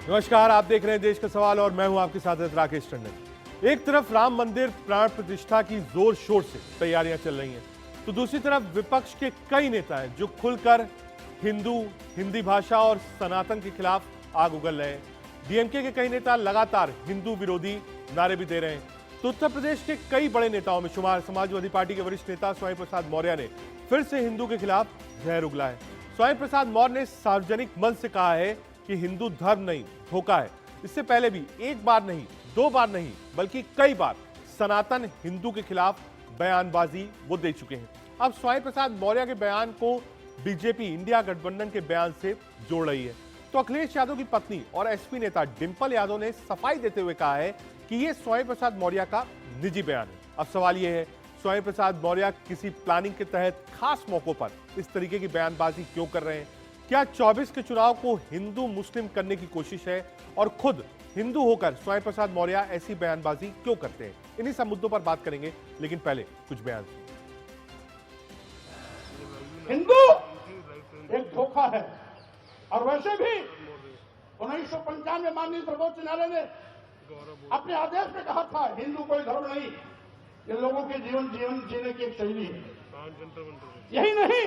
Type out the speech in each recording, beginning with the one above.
नमस्कार, आप देख रहे हैं देश का सवाल और मैं हूं आपके साथ राकेश टंडन। एक तरफ राम मंदिर प्राण प्रतिष्ठा की जोर शोर से तैयारियां चल रही हैं, तो दूसरी तरफ विपक्ष के कई नेता हैं जो खुलकर हिंदी भाषा और सनातन के खिलाफ आग उगल रहे हैं। डीएमके के कई नेता लगातार हिंदू विरोधी नारे भी दे रहे हैं। तो उत्तर प्रदेश के कई बड़े नेताओं में शुमार समाजवादी पार्टी के वरिष्ठ नेता स्वामी प्रसाद मौर्य ने फिर से हिंदू के खिलाफ जहर उगला है। स्वामी प्रसाद मौर्य ने सार्वजनिक मंच से कहा है कि हिंदू धर्म नहीं, धोखा है। इससे पहले भी एक बार नहीं, दो बार नहीं, बल्कि कई बार सनातन हिंदू के खिलाफ बयानबाजी वो दे चुके हैं। अब स्वामी प्रसाद मौर्य के बयान को बीजेपी इंडिया गठबंधन के बयान से जोड़ रही है। तो अखिलेश यादव की पत्नी और एसपी नेता डिंपल यादव ने सफाई देते हुए कहा है कि यह स्वामी प्रसाद मौर्य का निजी बयान है। अब सवाल यह है, स्वामी प्रसाद मौर्य किसी प्लानिंग के तहत खास मौकों पर इस तरीके की बयानबाजी क्यों कर रहे हैं? क्या 24 के चुनाव को हिंदू मुस्लिम करने की कोशिश है और खुद हिंदू होकर स्वामी प्रसाद मौर्य ऐसी बयानबाजी क्यों करते हैं? इन्हीं सब मुद्दों पर बात करेंगे, लेकिन पहले कुछ बयान। हिंदू एक धोखा है और वैसे भी 1995 माननीय सर्वोच्च न्यायालय ने अपने आदेश में कहा था हिंदू कोई धर्म नहीं, ये लोगों के जीवन जीने की एक शैली है। यही नहीं,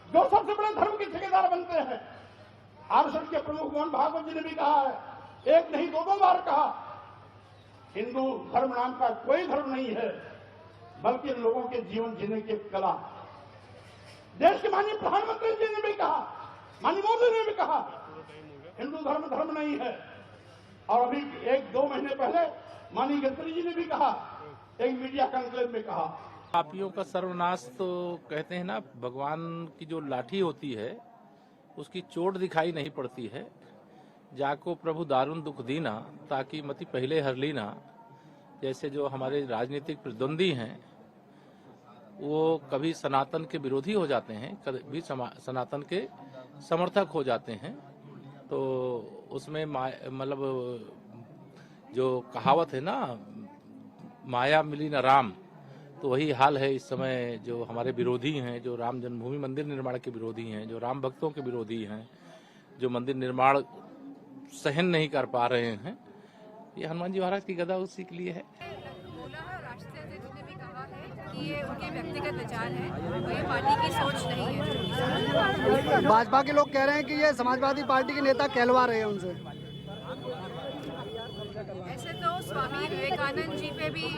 जो सबसे बड़े धर्म के ठेकेदार बनते हैं, आरएसएस के प्रमुख मोहन भागवत जी ने भी कहा है, एक नहीं दो बार कहा, हिंदू धर्म नाम का कोई धर्म नहीं है, बल्कि लोगों के जीवन जीने की कला। देश के माननीय प्रधानमंत्री जी ने भी कहा, माननीय मोदी ने भी कहा, हिंदू धर्म नहीं है। और अभी एक दो महीने पहले माननीय गडकरी जी ने भी कहा, एक मीडिया कॉन्क्लेव में कहा। पापियों का सर्वनाश तो कहते हैं ना, भगवान की जो लाठी होती है उसकी चोट दिखाई नहीं पड़ती है। जाको प्रभु दारुण दुख दीना, ताकि मति पहले हर लीना। जैसे जो हमारे राजनीतिक प्रतिद्वंदी हैं वो कभी सनातन के विरोधी हो जाते हैं, कभी सनातन के समर्थक हो जाते हैं। तो उसमें मतलब जो कहावत है ना, माया मिली न राम, तो वही हाल है इस समय। जो हमारे विरोधी हैं, जो राम जन्मभूमि मंदिर निर्माण के विरोधी हैं, जो राम भक्तों के विरोधी हैं, जो मंदिर निर्माण सहन नहीं कर पा रहे हैं, ये हनुमान जी महाराज की गदा उसी के लिए है। राष्ट्रीय अध्यक्ष ने भी कहा है कि ये उनके व्यक्तिगत विचार है और ये पार्टी की सोच नहीं है। भाजपा के लोग कह रहे हैं कि ये समाजवादी पार्टी के नेता कहलवा रहे हैं उनसे। ऐसे तो स्वामी विवेकानंद जी पे भी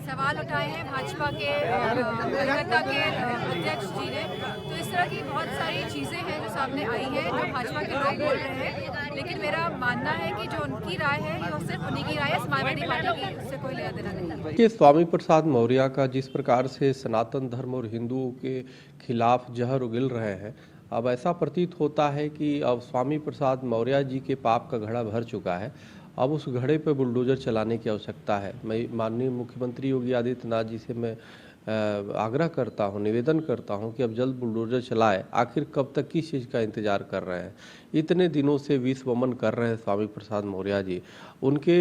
सवाल उठाए हैं भाजपा के कलकत्ता के अध्यक्ष जी ने। तो इस तरह की बहुत सारी चीजें हैं जो सामने आई हैं, जो भाजपा के लोग बोल रहे हैं। लेकिन मेरा मानना है कि जो उनकी राय है वो सिर्फ उन्हीं की राय है, समाजवादी पार्टी की उससे कोई लेना देना नहीं। कि स्वामी प्रसाद मौर्य का जिस प्रकार से सनातन धर्म और हिंदुओं के खिलाफ जहर उगल रहे हैं, अब ऐसा प्रतीत होता है कि अब स्वामी प्रसाद मौर्य जी के पाप का घड़ा भर चुका है। अब उस घड़े पर बुलडोजर चलाने की आवश्यकता है। मैं माननीय मुख्यमंत्री योगी आदित्यनाथ जी से मैं आग्रह करता हूं, निवेदन करता हूं कि अब जल्द बुलडोजर चलाए। आखिर कब तक किस चीज़ का इंतजार कर रहे हैं? इतने दिनों से विष वमन कर रहे हैं स्वामी प्रसाद मौर्य जी। उनके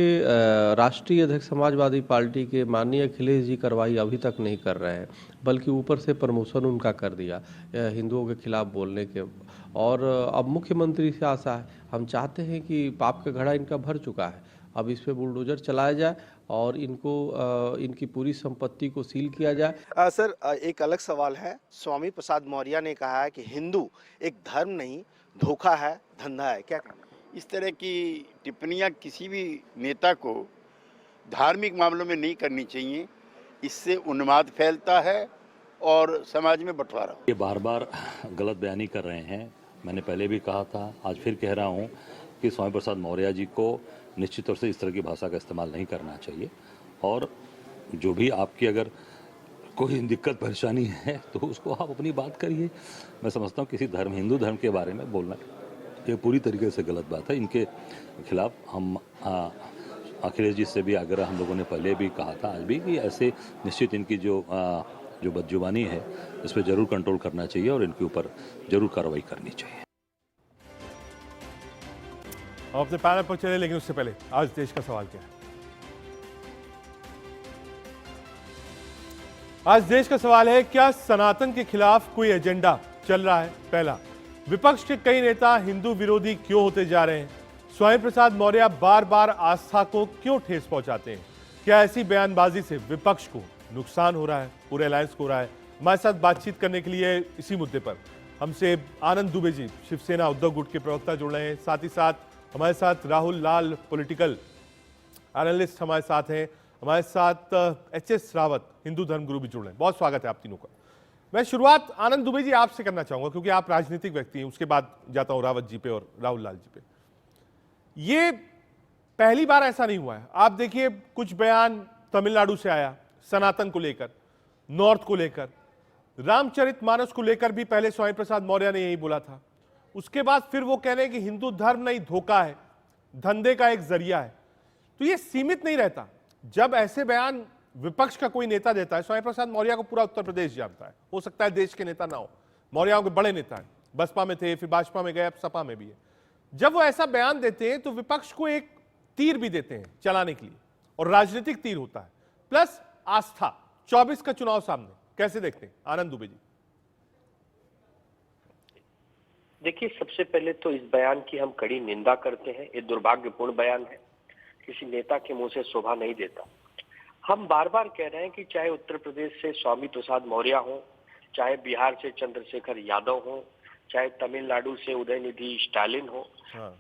राष्ट्रीय अध्यक्ष समाजवादी पार्टी के माननीय अखिलेश जी कार्रवाई अभी तक नहीं कर रहे हैं, बल्कि ऊपर से प्रमोशन उनका कर दिया हिंदुओं के खिलाफ बोलने के। और अब मुख्यमंत्री से आशा है, हम चाहते हैं कि पाप का घड़ा इनका भर चुका है, अब इस पे बुलडोजर चलाया जाए और इनको इनकी पूरी संपत्ति को सील किया जाए। सर, एक अलग सवाल है। स्वामी प्रसाद मौर्य ने कहा है कि हिंदू एक धर्म नहीं, धोखा है, धंधा है। क्या कहना? इस तरह की टिप्पणियां किसी भी नेता को धार्मिक मामलों में नहीं करनी चाहिए। इससे उन्माद फैलता है और समाज में बंटवारा। ये बार बार गलत बयानी कर रहे हैं। मैंने पहले भी कहा था, आज फिर कह रहा हूँ कि स्वामी प्रसाद मौर्य जी को निश्चित तौर से इस तरह की भाषा का इस्तेमाल नहीं करना चाहिए। और जो भी आपकी अगर कोई दिक्कत परेशानी है तो उसको आप अपनी बात करिए। मैं समझता हूँ किसी धर्म, हिंदू धर्म के बारे में बोलना ये पूरी तरीके से गलत बात है। इनके खिलाफ हम अखिलेश जी से भी आग्रह हम लोगों ने पहले भी कहा था, आज भी, कि ऐसे निश्चित इनकी जो बदजुबानी है इस पर जरूर कंट्रोल करना चाहिए और इनके ऊपर जरूर कार्रवाई करनी चाहिए। हम अपने पैनल पर चले, लेकिन उससे पहले आज देश का सवाल क्या है? आज देश का सवाल है, क्या सनातन के खिलाफ कोई एजेंडा चल रहा है? पहला, विपक्ष के कई नेता हिंदू विरोधी क्यों होते जा रहे हैं? स्वामी प्रसाद मौर्य बार बार आस्था को क्यों ठेस पहुंचाते हैं? क्या ऐसी बयानबाजी से विपक्ष को नुकसान हो रहा है, पूरे अलायंस को हो रहा है? हमारे साथ बातचीत करने के लिए इसी मुद्दे पर हमसे आनंद दुबे जी, शिवसेना उद्धव गुट के प्रवक्ता जुड़ रहे हैं। साथ ही साथ हमारे साथ राहुल लाल, पॉलिटिकल एनालिस्ट हमारे साथ हैं। हमारे साथ एच.एस. रावत, हिंदू धर्मगुरु भी जुड़ रहे हैं। बहुत स्वागत है आप तीनों का। मैं शुरुआत आनंद दुबे जी आपसे करना चाहूंगा क्योंकि आप राजनीतिक व्यक्ति हैं, उसके बाद जाता हूं रावत जी पे और राहुल लाल जी पे। ये पहली बार ऐसा नहीं हुआ है। आप देखिए, कुछ बयान तमिलनाडु से आया सनातन को लेकर, नॉर्थ को लेकर, रामचरितमानस को लेकर भी पहले स्वामी प्रसाद मौर्य ने यही बोला था। उसके बाद फिर वो कह रहे हैं कि हिंदू धर्म नहीं, धोखा है, धंधे का एक जरिया है। तो ये सीमित नहीं रहता। जब ऐसे बयान विपक्ष का कोई नेता देता है, स्वामी प्रसाद मौर्य को पूरा उत्तर प्रदेश जानता है, हो सकता है देश के नेता ना हो, मौर्यों के बड़े नेता हैं, बसपा में थे, फिर भाजपा में गए, अब सपा में भी है। जब वो ऐसा बयान देते हैं तो विपक्ष को एक तीर भी देते हैं चलाने के लिए, और राजनीतिक तीर होता है, प्लस आस्था। 24 का चुनाव सामने, कैसे देखते हैं आनंद दुबे जी? देखिए, सबसे पहले तो इस बयान की हम कड़ी निंदा करते हैं। ये दुर्भाग्यपूर्ण बयान है, किसी नेता के मुंह से शोभा नहीं देता। हम बार बार कह रहे हैं कि चाहे उत्तर प्रदेश से स्वामी प्रसाद मौर्य हो, चाहे बिहार से चंद्रशेखर यादव हो, चाहे तमिलनाडु से उदयनिधि स्टालिन हो,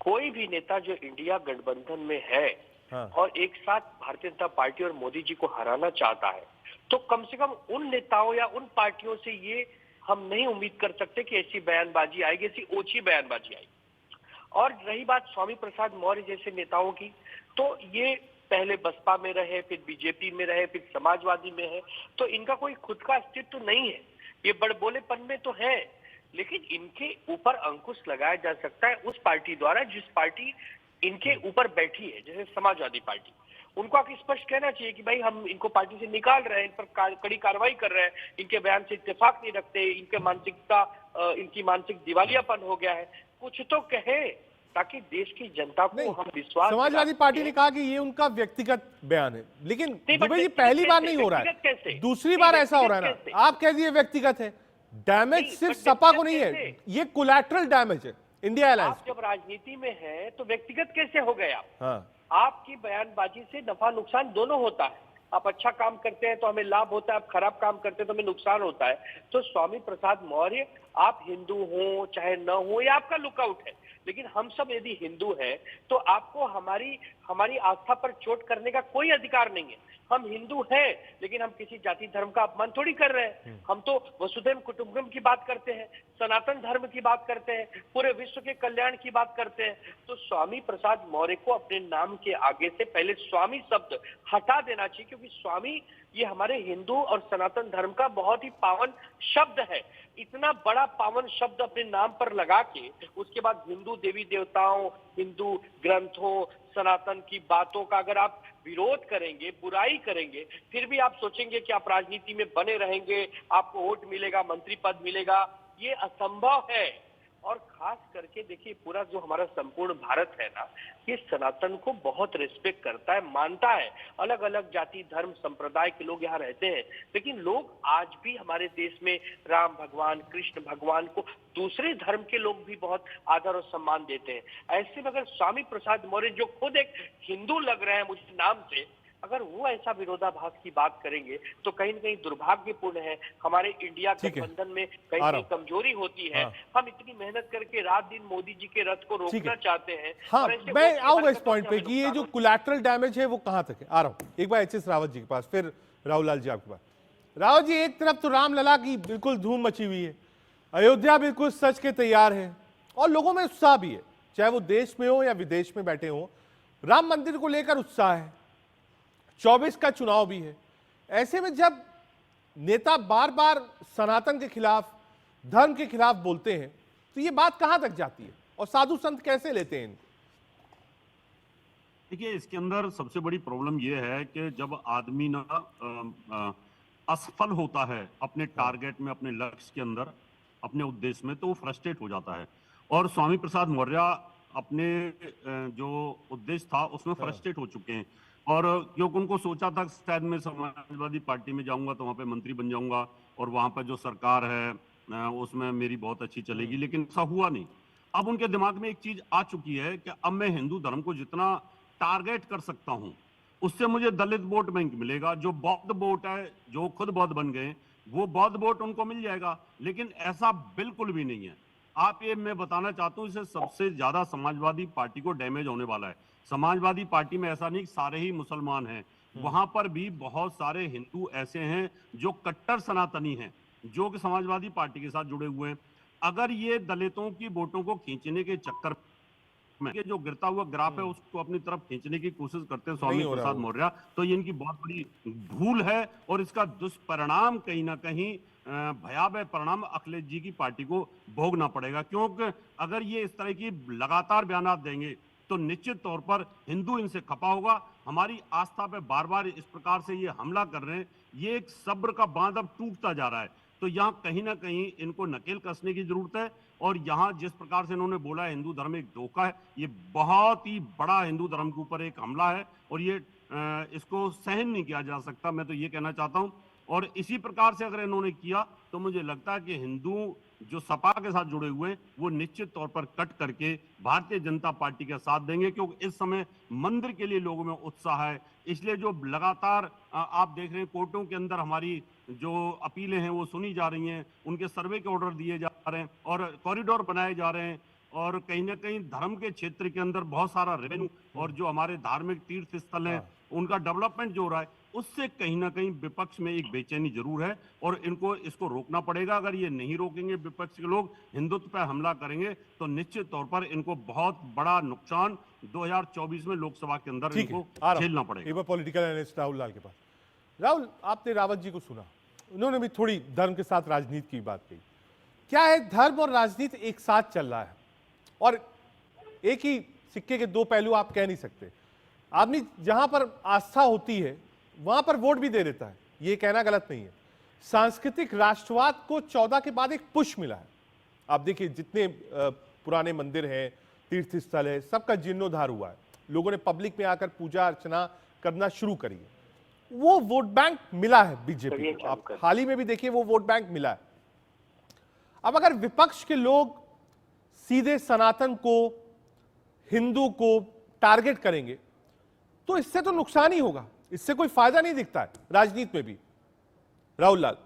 कोई भी नेता जो इंडिया गठबंधन में है और एक साथ भारतीय जनता पार्टी और मोदी जी को हराना चाहता है, तो कम से कम उन नेताओं या उन पार्टियों से ये हम नहीं उम्मीद कर सकते कि ऐसी बयानबाजी आएगी, ऐसी ओछी बयानबाजी आएगी। और रही बात स्वामी प्रसाद मौर्य जैसे नेताओं की, तो ये पहले बसपा में रहे, फिर बीजेपी में रहे, फिर समाजवादी में है, तो इनका कोई खुद का अस्तित्व तो नहीं है। ये बड़बोलेपन में तो है, लेकिन इनके ऊपर अंकुश लगाया जा सकता है उस पार्टी द्वारा जिस पार्टी इनके ऊपर बैठी है, जैसे समाजवादी पार्टी। उनको आके स्पष्ट कहना चाहिए कि भाई हम इनको पार्टी से निकाल रहे हैं, इन पर कड़ी कार्रवाई कर रहे हैं, इनके बयान से इत्तेफाक नहीं रखते, इनकी मानसिक दिवालियापन हो गया है, कुछ तो कहे ताकि देश की जनता को हम विश्वास। समाजवादी पार्टी ने कहा कि ये उनका व्यक्तिगत बयान है, लेकिन दुबे जी पहली बार नहीं हो रहा है, दूसरी बार ऐसा हो रहा है ना। आप कह दिए व्यक्तिगत है, डैमेज सिर्फ सपा को नहीं है, ये कोलैटरल डैमेज है इंडिया अलायंस। आप जब राजनीति में है तो व्यक्तिगत कैसे हो गए आप? हाँ। आपकी बयानबाजी से नफा नुकसान दोनों होता है। आप अच्छा काम करते हैं तो हमें लाभ होता है, आप खराब काम करते हैं तो हमें नुकसान होता है। तो स्वामी प्रसाद मौर्य, आप हिंदू हो चाहे न हो, ये आपका लुकआउट है, लेकिन हम सब यदि हिंदू हैं तो आपको हमारी आस्था पर चोट करने का कोई अधिकार नहीं है। हम हिंदू हैं, लेकिन हम किसी जाति धर्म का अपमान थोड़ी कर रहे हैं। हम तो वसुधैव कुटुंबकम की बात करते हैं, सनातन धर्म की बात करते हैं, पूरे विश्व के कल्याण की बात करते हैं। तो स्वामी प्रसाद मौर्य को अपने नाम के आगे से पहले स्वामी शब्द हटा देना चाहिए, क्योंकि स्वामी ये हमारे हिंदू और सनातन धर्म का बहुत ही पावन शब्द है। इतना बड़ा पावन शब्द अपने नाम पर लगा के उसके बाद हिंदू देवी देवताओं, हिंदू ग्रंथों, सनातन की बातों का अगर आप विरोध करेंगे, बुराई करेंगे, फिर भी आप सोचेंगे कि आप राजनीति में बने रहेंगे, आपको वोट मिलेगा, मंत्री पद मिलेगा, ये असंभव है। और खास करके देखिए, पूरा जो हमारा संपूर्ण भारत है ना, ये सनातन को बहुत रिस्पेक्ट करता है, मानता है। अलग अलग जाति धर्म संप्रदाय के लोग यहाँ रहते हैं, लेकिन लोग आज भी हमारे देश में राम भगवान, कृष्ण भगवान को दूसरे धर्म के लोग भी बहुत आदर और सम्मान देते हैं। ऐसे में अगर स्वामी प्रसाद मौर्य, जो खुद एक हिंदू लग रहे हैं मुझे नाम से, अगर वो ऐसा विरोधाभास की बात करेंगे तो कहीं न कहीं दुर्भाग्यपूर्ण है। हमारे इंडिया गठबंधन में कहीं कहीं कमजोरी होती है। हम इतनी मेहनत करके रात दिन मोदी जी के रथ को रोकना चाहते हैं। हाँ, मैं आऊंगा इस पॉइंट पे कि ये जो कोलैटरल डैमेज है वो कहां तक है। आ रहा हूं एक बार एच.एस. रावत जी के पास, फिर राहुल लाल जी आपके पास। रावत जी, एक तरफ तो रामलला की बिल्कुल धूम मची हुई है, अयोध्या बिल्कुल सच के तैयार है और लोगों में उत्साह भी है, चाहे वो देश में हो या विदेश में बैठे हो। राम मंदिर को लेकर उत्साह है, 24 का चुनाव भी है। ऐसे में जब नेता बार बार सनातन के खिलाफ, धर्म के खिलाफ बोलते हैं, तो ये बात कहां तक जाती है और साधु संत कैसे लेते हैं इनको? देखिए, इसके अंदर सबसे बड़ी प्रॉब्लम यह है कि जब आदमी ना असफल होता है अपने टारगेट में, अपने लक्ष्य के अंदर, अपने उद्देश्य में, तो वो फ्रस्ट्रेट हो जाता है। और स्वामी प्रसाद मौर्य अपने जो उद्देश्य था उसमें फ्रस्ट्रेट हो चुके हैं। और क्योंकि उनको सोचा था शायद मैं समाजवादी पार्टी में जाऊंगा तो वहां पे मंत्री बन जाऊंगा और वहां पर जो सरकार है उसमें मेरी बहुत अच्छी चलेगी, लेकिन ऐसा हुआ नहीं। अब उनके दिमाग में एक चीज आ चुकी है कि अब मैं हिंदू धर्म को जितना टारगेट कर सकता हूं, उससे मुझे दलित वोट बैंक मिलेगा। जो बौद्ध वोट है, जो खुद बौद्ध बन गए, वो बौद्ध वोट उनको मिल जाएगा। लेकिन ऐसा बिल्कुल भी नहीं है। आप ये मैं बताना चाहता हूं, इससे सबसे ज्यादा समाजवादी पार्टी को डैमेज होने वाला है। समाजवादी पार्टी में ऐसा नहीं सारे ही मुसलमान हैं, वहां पर भी बहुत सारे हिंदू ऐसे हैं जो कट्टर सनातनी हैं, जो कि समाजवादी पार्टी के साथ जुड़े हुए हैं। अगर ये दलितों की वोटों को खींचने के चक्कर में जो गिरता हुआ ग्राफ है उसको अपनी तरफ खींचने की कोशिश करते हैं स्वामी प्रसाद मौर्य, तो ये इनकी बहुत बड़ी भूल है और इसका दुष्परिणाम कहीं ना कहीं भयावह परिणाम अखिलेश जी की पार्टी को भोगना पड़ेगा। क्योंकि अगर ये इस तरह की लगातार बयान देंगे तो निश्चित तौर पर हिंदू इनसे खपा होगा। हमारी आस्था पे बार बार इस प्रकार से ये हमला कर रहे हैं, ये एक सब्र का बांध अब टूटता जा रहा है। तो यहाँ कहीं ना कहीं इनको नकेल कसने की जरूरत है। और यहाँ जिस प्रकार से इन्होंने बोला है हिंदू धर्म एक धोखा है, ये बहुत ही बड़ा हिंदू धर्म के ऊपर एक हमला है और ये इसको सहन नहीं किया जा सकता। मैं तो ये कहना चाहता हूँ। और इसी प्रकार से अगर इन्होंने किया तो मुझे लगता है कि हिंदू जो सपा के साथ जुड़े हुए हैं वो निश्चित तौर पर कट करके भारतीय जनता पार्टी के साथ देंगे, क्योंकि इस समय मंदिर के लिए लोगों में उत्साह है। इसलिए जो लगातार आप देख रहे हैं कोर्टों के अंदर हमारी जो अपीलें हैं वो सुनी जा रही हैं, उनके सर्वे के ऑर्डर दिए जा रहे हैं और कॉरिडोर बनाए जा रहे हैं। और कहीं ना कहीं धर्म के क्षेत्र के अंदर बहुत सारा रेवेन्यू और जो हमारे धार्मिक तीर्थ स्थल हैं उनका डेवलपमेंट जो हो रहा है, उससे कहीं ना कहीं विपक्ष में एक बेचैनी जरूर है और इनको इसको रोकना पड़ेगा। अगर ये नहीं रोकेंगे, विपक्ष के लोग हिंदुत्व पर हमला करेंगे तो निश्चित तौर पर इनको बहुत बड़ा नुकसान 2024 में लोकसभा के अंदर इनको झेलना पड़ेगा। पॉलिटिकल एनालिस्ट राहुल लाल के पास। राहुल, आपने रावत जी को सुना, उन्होंने भी थोड़ी धर्म के साथ राजनीति की बात कही। क्या है, धर्म और राजनीति एक साथ चल रहा है और एक ही सिक्के के दो पहलू आप कह नहीं सकते। आदमी जहां पर आस्था होती है वहां पर वोट भी दे देता है, ये कहना गलत नहीं है। सांस्कृतिक राष्ट्रवाद को 14 के बाद एक पुश मिला है। आप देखिए जितने पुराने मंदिर हैं, तीर्थ स्थल है, सबका जीर्णोद्धार हुआ है। लोगों ने पब्लिक में आकर पूजा अर्चना करना शुरू करी है। वो वोट बैंक मिला है बीजेपी को। आप हाल ही में भी देखिए वो वोट बैंक मिला है। अब अगर विपक्ष के लोग सीधे सनातन को, हिंदू को टारगेट करेंगे तो इससे तो नुकसान ही होगा, इससे कोई फायदा नहीं दिखता है राजनीति में भी। राहुल लाल।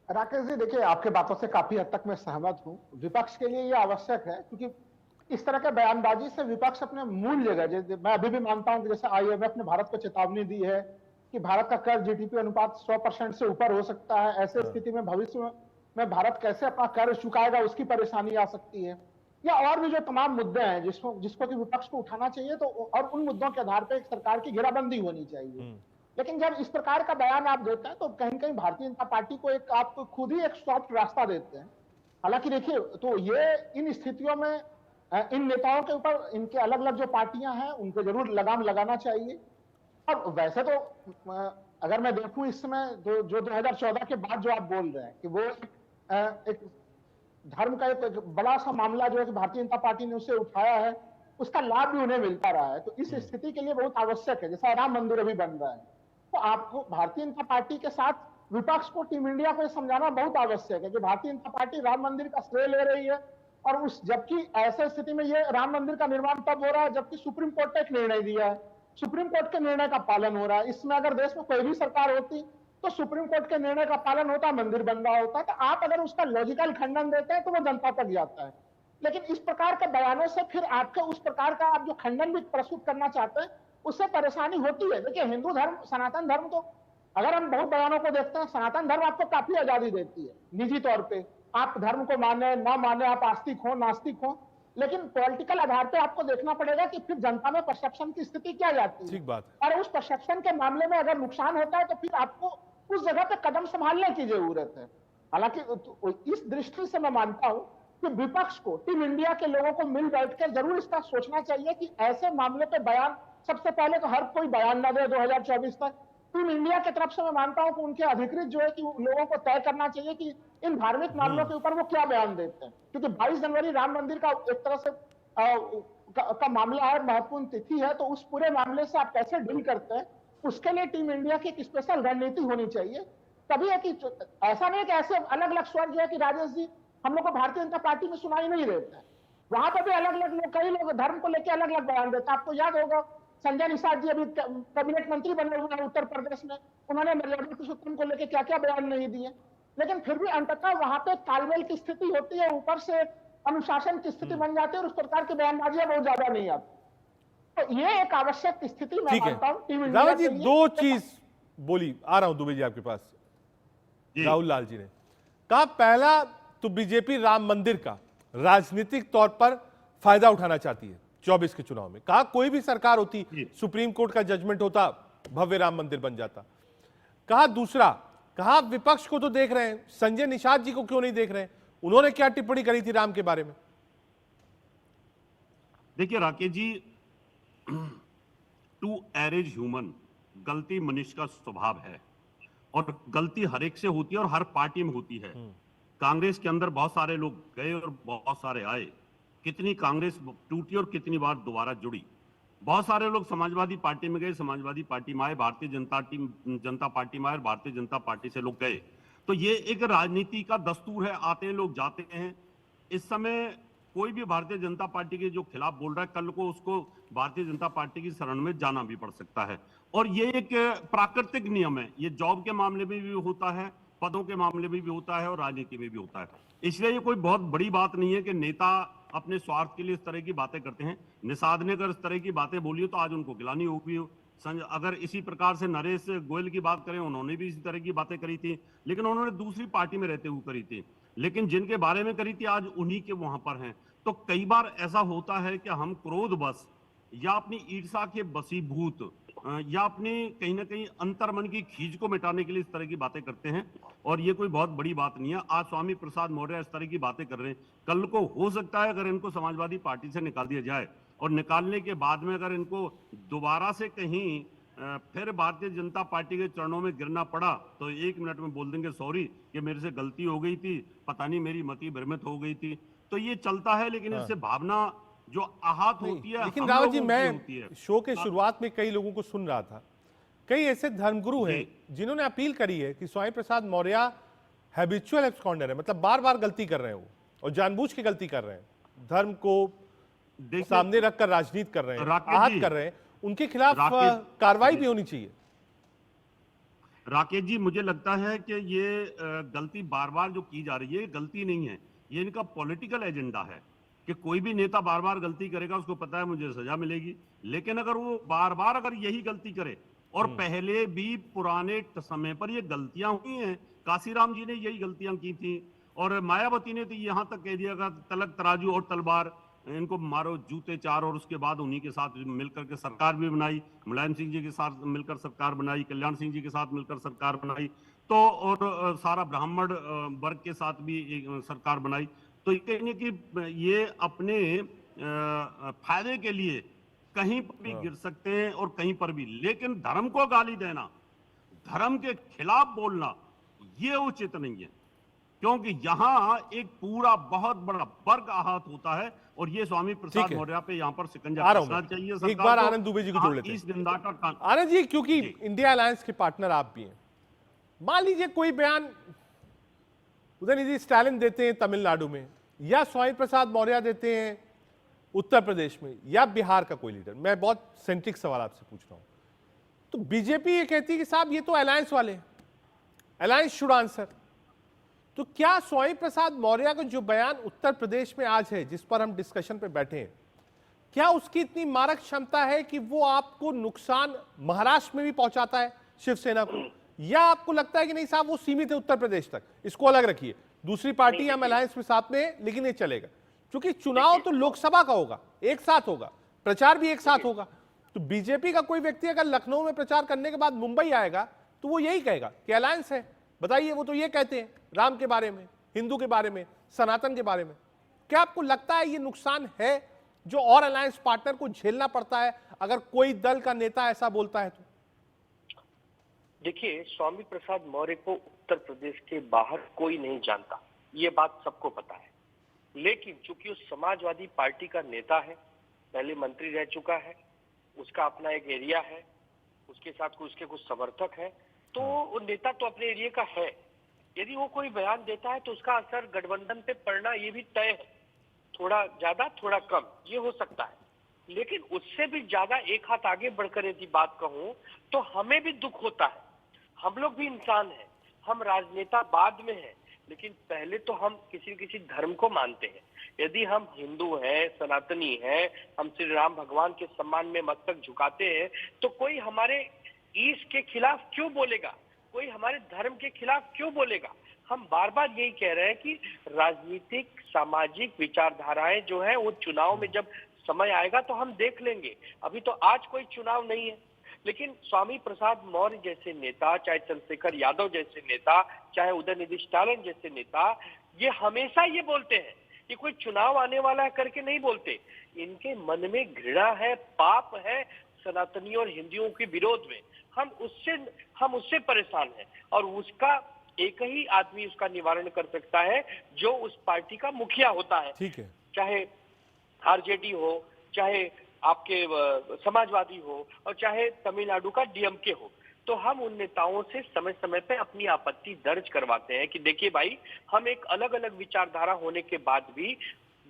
राकेश जी, देखिए आपके बातों से काफी हद तक मैं सहमत हूं। विपक्ष के लिए यह आवश्यक है क्योंकि इस तरह के बयानबाजी से विपक्ष अपने मूल जगह, मैं अभी भी मानता हूं कि जैसे IMF ने भारत को चेतावनी दी है कि भारत का कर्ज GDP अनुपात 100% से ऊपर हो सकता है, ऐसे स्थिति में भविष्य में भारत कैसे अपना कर्ज चुकाएगा उसकी परेशानी आ सकती है, या और भी जो तमाम मुद्दे हैं जिसको कि विपक्ष को उठाना चाहिए। तो और उन मुद्दों के आधार पर एक सरकार की घेराबंदी होनी चाहिए। लेकिन जब इस प्रकार का बयान आप देते हैं तो कहीं कहीं भारतीय जनता पार्टी को एक आप खुद ही एक सॉफ्ट रास्ता देते हैं। हालांकि देखिए, तो ये इन स्थितियों में इन नेताओं के ऊपर इनके अलग अलग जो पार्टियां हैं उनको जरूर लगाम लगाना चाहिए। और वैसे तो अगर मैं देखूं इस समय जो 2014 के बाद जो आप बोल रहे हैं कि वो एक धर्म का एक बड़ा सा मामला जो है कि भारतीय जनता पार्टी ने उसे उठाया है, उसका लाभ भी उन्हें मिलता रहा है। तो इस स्थिति के लिए बहुत आवश्यक है, जैसा राम मंदिर अभी बन रहा है, तो आपको भारतीय जनता पार्टी के साथ विपक्ष को, टीम इंडिया को समझाना बहुत आवश्यक है कि भारतीय जनता पार्टी राम मंदिर का श्रेय ले रही है। और जबकि ऐसे स्थिति में ये राम मंदिर का निर्माण तब हो रहा है जबकि सुप्रीम कोर्ट ने एक निर्णय दिया है, सुप्रीम कोर्ट के निर्णय का पालन हो रहा है। इसमें अगर देश में कोई भी सरकार होती तो सुप्रीम कोर्ट के निर्णय का पालन होता, मंदिर बन रहा होता। तो आप अगर उसका लॉजिकल खंडन देते हैं तो वो जनता तक जाता है। लेकिन इस प्रकार के बयानों से फिर आपके उस प्रकार का आप जो खंडन भी प्रस्तुत करना चाहते हैं उससे परेशानी होती है। देखिए, हिंदू धर्म, सनातन धर्म, तो अगर हम बहुत बयानों को देखते हैं, सनातन धर्म आपको काफी आजादी देती है निजी तौर पे, आप धर्म को माने ना माने, आप आस्तिक हो नास्तिक हो, लेकिन पॉलिटिकल आधार पे आपको देखना पड़ेगा कि फिर जनता में परसेप्शन की स्थिति क्या जाती है। ठीक बात। और उस परसेप्शन के मामले में अगर नुकसान होता है तो फिर आपको उस जगह पे कदम संभालने की जरूरत है। हालांकि इस दृष्टि से मैं मानता हूं कि विपक्ष को, टीम इंडिया के लोगों को मिल बैठकर जरूर इसका सोचना चाहिए कि ऐसे मामले पे बयान, सबसे पहले तो हर कोई बयान न दे 2024 तक। टीम इंडिया की तरफ से मैं मानता हूं कि उनके अधिकृत जो है कि लोगों को तय करना चाहिए कि इन धार्मिक मामलों के ऊपर वो क्या बयान देते हैं, क्योंकि 22 जनवरी राम मंदिर का एक तरह से का मामला है, महत्वपूर्ण तिथि है। तो उस पूरे मामले से आप कैसे डील करते हैं, उसके लिए टीम इंडिया की एक स्पेशल रणनीति होनी चाहिए। तभी है कि ऐसा नहीं है कि ऐसे अलग अलग स्वर जो है कि राजेश जी हम लोग को भारतीय जनता पार्टी में सुनाई नहीं देता है। वहां पर भी अलग अलग लोग, कई लोग धर्म को लेकर अलग अलग बयान देते हैं। आपको याद होगा संजय निषाद जी अभी कैबिनेट मंत्री बने हुए हैं उत्तर प्रदेश में, उन्होंने मर्यादा पुरुषोत्तम को लेकर क्या क्या बयान नहीं दिए, लेकिन फिर भी अंततः वहां पे तालमेल की स्थिति होती है, ऊपर से अनुशासन की स्थिति बन जाती है और उस प्रकार की बयानबाजियां बहुत ज्यादा नहीं आती। तो ये एक आवश्यक स्थिति मैं ठीक मानता है हूं टीम इंडिया रावत जी, के लिए। दो चीज बोली, आ रहा हूं दुबे जी आपके पास। राहुल लाल जी ने कहा, पहला तो बीजेपी राम मंदिर का राजनीतिक तौर पर फायदा उठाना चाहती है 24 के चुनाव में। कहा कोई भी सरकार होती, सुप्रीम कोर्ट का जजमेंट होता, भव्य राम मंदिर बन जाता। कहा दूसरा, कहा विपक्ष को तो देख रहे हैं, संजय निषाद जी को क्यों नहीं देख रहे हैं, उन्होंने क्या टिप्पणी करी थी राम के बारे में? देखिए Rakesh ji, to air is human, गलती मनुष्य का स्वभाव है और गलती हर एक से होती है और हर पार्टी में होती है। कांग्रेस के अंदर बहुत सारे लोग गए और बहुत सारे आए, कितनी कांग्रेस टूटी और कितनी बार दोबारा जुड़ी। बहुत सारे लोग समाजवादी पार्टी में गए, समाजवादी पार्टी में आए, भारतीय जनता पार्टी में आए, भारतीय जनता पार्टी से लोग गए। तो ये एक राजनीति का दस्तूर है, आते हैं लोग जाते हैं। इस समय कोई भी भारतीय जनता पार्टी के जो खिलाफ बोल रहा है, कल को उसको भारतीय जनता पार्टी की शरण में जाना भी पड़ सकता है। और ये एक प्राकृतिक नियम है, ये जॉब के मामले में भी होता है, पदों के मामले में भी होता है और राजनीति में भी होता है। इसलिए ये कोई बहुत बड़ी बात नहीं है कि नेता अपने स्वार्थ के लिए इस तरह की बातें करते हैं। निषाद ने अगर इस तरह की बातें बोली तो आज उनको गिलानी होगी। अगर इसी प्रकार से नरेश गोयल की बात करें, उन्होंने भी इसी तरह की बातें करी थी, लेकिन उन्होंने दूसरी पार्टी में रहते हुए करी थी। लेकिन जिनके बारे में करी थी आज उन्हीं के वहां पर हैं। तो कई बार ऐसा होता है कि हम क्रोध बस या अपनी ईर्ष्या के बसीभूत या अपने कहीं ना कहीं अंतर्मन की खींच को मिटाने के लिए इस तरह की बातें करते हैं, और ये कोई बहुत बड़ी बात नहीं है। आज स्वामी प्रसाद मौर्य इस तरह की बातें कर रहे हैं, कल को हो सकता है अगर इनको समाजवादी पार्टी से निकाल दिया जाए और निकालने के बाद में अगर इनको दोबारा से कहीं फिर भारतीय जनता पार्टी के चरणों में गिरना पड़ा तो 1 मिनट में बोल देंगे सॉरी कि मेरे से गलती हो गई थी, पता नहीं मेरी मति भ्रमित हो गई थी। तो ये चलता है, लेकिन इससे भावना जो आहत होती है। लेकिन रावत जी, मैं शो के शुरुआत में कई लोगों को सुन रहा था, कई ऐसे धर्मगुरु हैं जिन्होंने अपील करी है कि स्वामी प्रसाद मौर्य हैबिचुअल एब्सकॉन्डर है, मतलब बार बार गलती कर रहे हैं वो और जानबूझ के गलती कर रहे हैं, धर्म को सामने रखकर राजनीति कर रहे हैं, आहत कर रहे हैं, उनके खिलाफ कार्रवाई भी होनी चाहिए। राकेश जी, मुझे लगता है कि ये गलती बार बार जो की जा रही है गलती नहीं है, ये इनका पॉलिटिकल एजेंडा है कि कोई भी नेता बार बार गलती करेगा, उसको पता है मुझे सजा मिलेगी। लेकिन अगर वो बार बार अगर यही गलती करे, और पहले भी पुराने समय पर ये गलतियां हुई हैं, काशीराम जी ने यही गलतियां की थी और मायावती ने तो यहां तक कह दिया था तलक तराजू और तलवार, इनको मारो जूते चार, और उसके बाद उन्हीं के साथ मिलकर के सरकार भी बनाई, मुलायम सिंह जी के साथ मिलकर सरकार बनाई, कल्याण सिंह जी के साथ मिलकर सरकार बनाई, तो और सारा ब्राह्मण वर्ग के साथ भी एक सरकार बनाई। तो कहने की ये अपने फायदे के लिए कहीं पर भी गिर सकते हैं और कहीं पर भी, लेकिन धर्म को गाली देना, धर्म के खिलाफ बोलना, ये उचित नहीं है, क्योंकि यहाँ एक पूरा बहुत बड़ा वर्ग आहत होता है और ये स्वामी प्रसाद मौर्य पे यहाँ पर शिकंजा कसना चाहिए। एक बार आनंद दुबे जी को जोड़ लेते हैं। इस निंदा का आनंद जी, क्योंकि इंडिया अलायंस के पार्टनर आप भी हैं, मान लीजिए कोई बयान उदयनिधि स्टालिन देते हैं तमिलनाडु में, या स्वामी प्रसाद मौर्य देते हैं उत्तर प्रदेश में, या बिहार का कोई लीडर, मैं बहुत सेंट्रिक सवाल आपसे पूछ रहा हूं, तो बीजेपी ये कहती है कि साहब ये तो अलायंस वाले हैं, अलायंस शुड आंसर। तो क्या स्वामी प्रसाद मौर्य का जो बयान उत्तर प्रदेश में आज है, जिस पर हम डिस्कशन पे बैठे हैं, क्या उसकी इतनी मारक क्षमता है कि वो आपको नुकसान महाराष्ट्र में भी पहुंचाता है शिवसेना को, या आपको लगता है कि नहीं साहब वो सीमित है उत्तर प्रदेश तक, इसको अलग रखिए, दूसरी पार्टी हम अलायंस में साथ में, लेकिन ये चलेगा? क्योंकि चुनाव तो लोकसभा का होगा, एक साथ होगा, प्रचार भी एक साथ होगा, तो बीजेपी का कोई व्यक्ति अगर लखनऊ में प्रचार करने के बाद मुंबई आएगा तो वो यही कहेगा कि अलायंस है। बताइए, वो तो ये कहते हैं राम के बारे में, हिंदू के बारे में, सनातन के बारे में। क्या आपको लगता है ये नुकसान है जो और अलायंस पार्टनर को झेलना पड़ता है अगर कोई दल का नेता ऐसा बोलता है तो? देखिए, स्वामी प्रसाद मौर्य को उत्तर प्रदेश के बाहर कोई नहीं जानता, ये बात सबको पता है। लेकिन चूंकि उस समाजवादी पार्टी का नेता है, पहले मंत्री रह चुका है, उसका अपना एक एरिया है, उसके साथ उसके कुछ समर्थक है, तो वो नेता तो अपने एरिया का है। यदि वो कोई बयान देता है तो उसका असर गठबंधन पे पड़ना ये भी तय है। थोड़ा ज्यादा थोड़ा कम ये हो सकता है, लेकिन उससे भी ज्यादा एक हाथ आगे बढ़कर यदि बात कहूं तो हमें भी दुख होता है। हम लोग भी इंसान हैं, हम राजनेता बाद में हैं, लेकिन पहले तो हम किसी किसी धर्म को मानते हैं। यदि हम हिंदू हैं, सनातनी हैं, हम श्री राम भगवान के सम्मान में मस्तक झुकाते हैं, तो कोई हमारे ईश के खिलाफ क्यों बोलेगा, कोई हमारे धर्म के खिलाफ क्यों बोलेगा। हम बार बार यही कह रहे हैं कि राजनीतिक सामाजिक विचारधाराएं जो है वो चुनाव में जब समय आएगा तो हम देख लेंगे। अभी तो आज कोई चुनाव नहीं है, लेकिन स्वामी प्रसाद मौर्य जैसे नेता, चाहे चंद्रशेखर यादव जैसे नेता, चाहे उदयनिधि स्टालिन जैसे नेता, ये हमेशा ये बोलते हैं कि कोई चुनाव आने वाला है करके नहीं बोलते। इनके मन में घृणा है, पाप है सनातनियों और हिंदुओं के विरोध में। हम उससे परेशान हैं और उसका एक ही आदमी उसका निवारण कर सकता है जो उस पार्टी का मुखिया होता है। ठीक है, चाहे आरजेडी हो, चाहे आपके समाजवादी हो और चाहे तमिलनाडु का डीएमके हो। तो हम उन नेताओं से समय समय पे अपनी आपत्ति दर्ज करवाते हैं कि देखिए भाई, हम एक अलग अलग विचारधारा होने के बाद भी